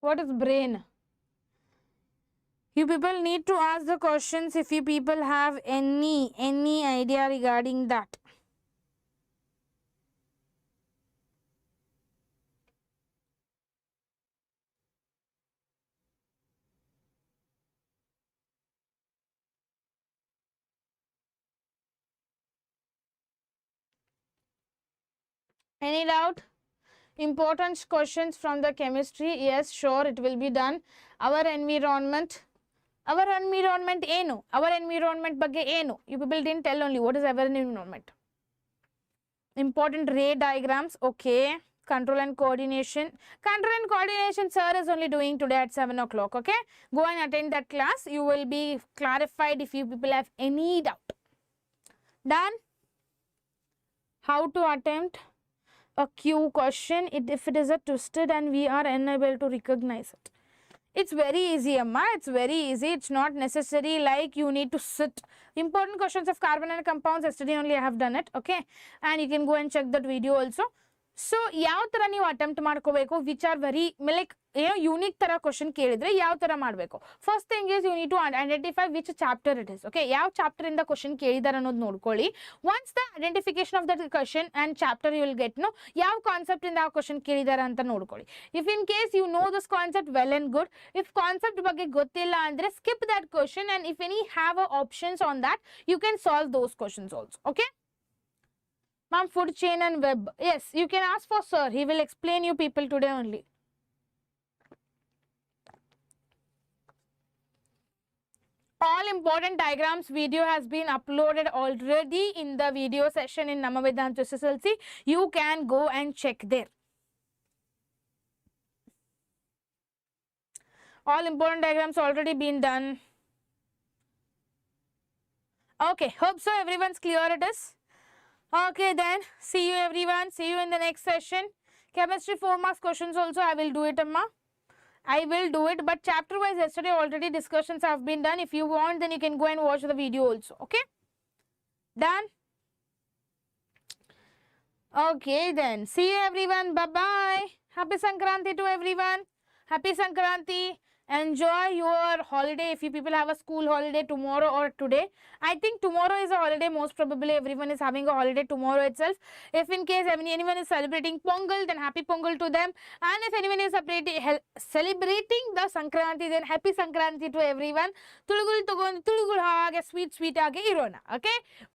What is brain? You people need to ask the questions if you people have any idea regarding that. Any doubt? Important questions from the chemistry. Yes, sure, it will be done. Our environment ಏನು? Our environment ಬಗ್ಗೆ ಏನು? You people didn't tell only what is our environment. Important ray diagrams. Okay. Control and coordination. Sir is only doing today at 7 o'clock. Okay, go and attend that class. You will be clarified if you people have any doubt. Done. How to attempt a Q question if it is a twisted and we are unable to recognize it. It's very easy, Amma. It's very easy. It's not necessary like you need to sit. Important questions of carbon and compounds. Yesterday only I have done it. Okay, and you can go and check that video also. So ಯಾವ ತರ ನೀವು attempt ಮಾಡ್ಕೋಬೇಕು, which are very like ಏನೋ unique ತರ question ಕೇಳಿದ್ರೆ ಯಾವ ತರ ಮಾಡಬೇಕು. First thing is you need to identify which chapter it is. Okay, ಯಾವ ಚಾಪ್ಟರ್ ಇಂದ ಕ್ವಶನ್ ಕೇಳಿದಾರೆ ಅನ್ನೋದು ನೋಡ್ಕೊಳ್ಳಿ. Once the identification of that question and chapter you will get know ಯಾವ ಕಾನ್ಸೆಪ್ಟ್ ಇಂದ ಆ ಕ್ವಶನ್ ಕೇಳಿದಾರೆ ಅಂತ ನೋಡ್ಕೊಳ್ಳಿ. If in case you know this concept well and good. If concept ಬಗ್ಗೆ ಗೊತ್ತಿಲ್ಲ ಅಂದ್ರೆ skip that question and if any have options on that you can solve those questions also. Okay ma'am, food chain and web, yes, you can ask for sir, he will explain you people today only. All important diagrams video has been uploaded already in the video session in Nama Vedantu SSLC. You can go and check there. All important diagrams already been done. Okay, hope so everyone's clear it is. Okay then, see you everyone, see you in the next session. Chemistry 4 marks questions also I will do it, amma. I will do it, but chapter wise yesterday already discussions have been done. If you want then you can go and watch the video also. Okay, done. Okay then, see you everyone, bye bye. Happy Sankranti to everyone. Happy Sankranti. Enjoy your holiday if you people have a school holiday tomorrow or today. I think tomorrow is a holiday, most probably everyone is having a holiday tomorrow itself. If in case anyone is celebrating Pongal, then happy Pongal to them. And if anyone is celebrating the Sankranti, then happy Sankranti to everyone. Tulugul togon tulugul haage sweet haage irona. Okay,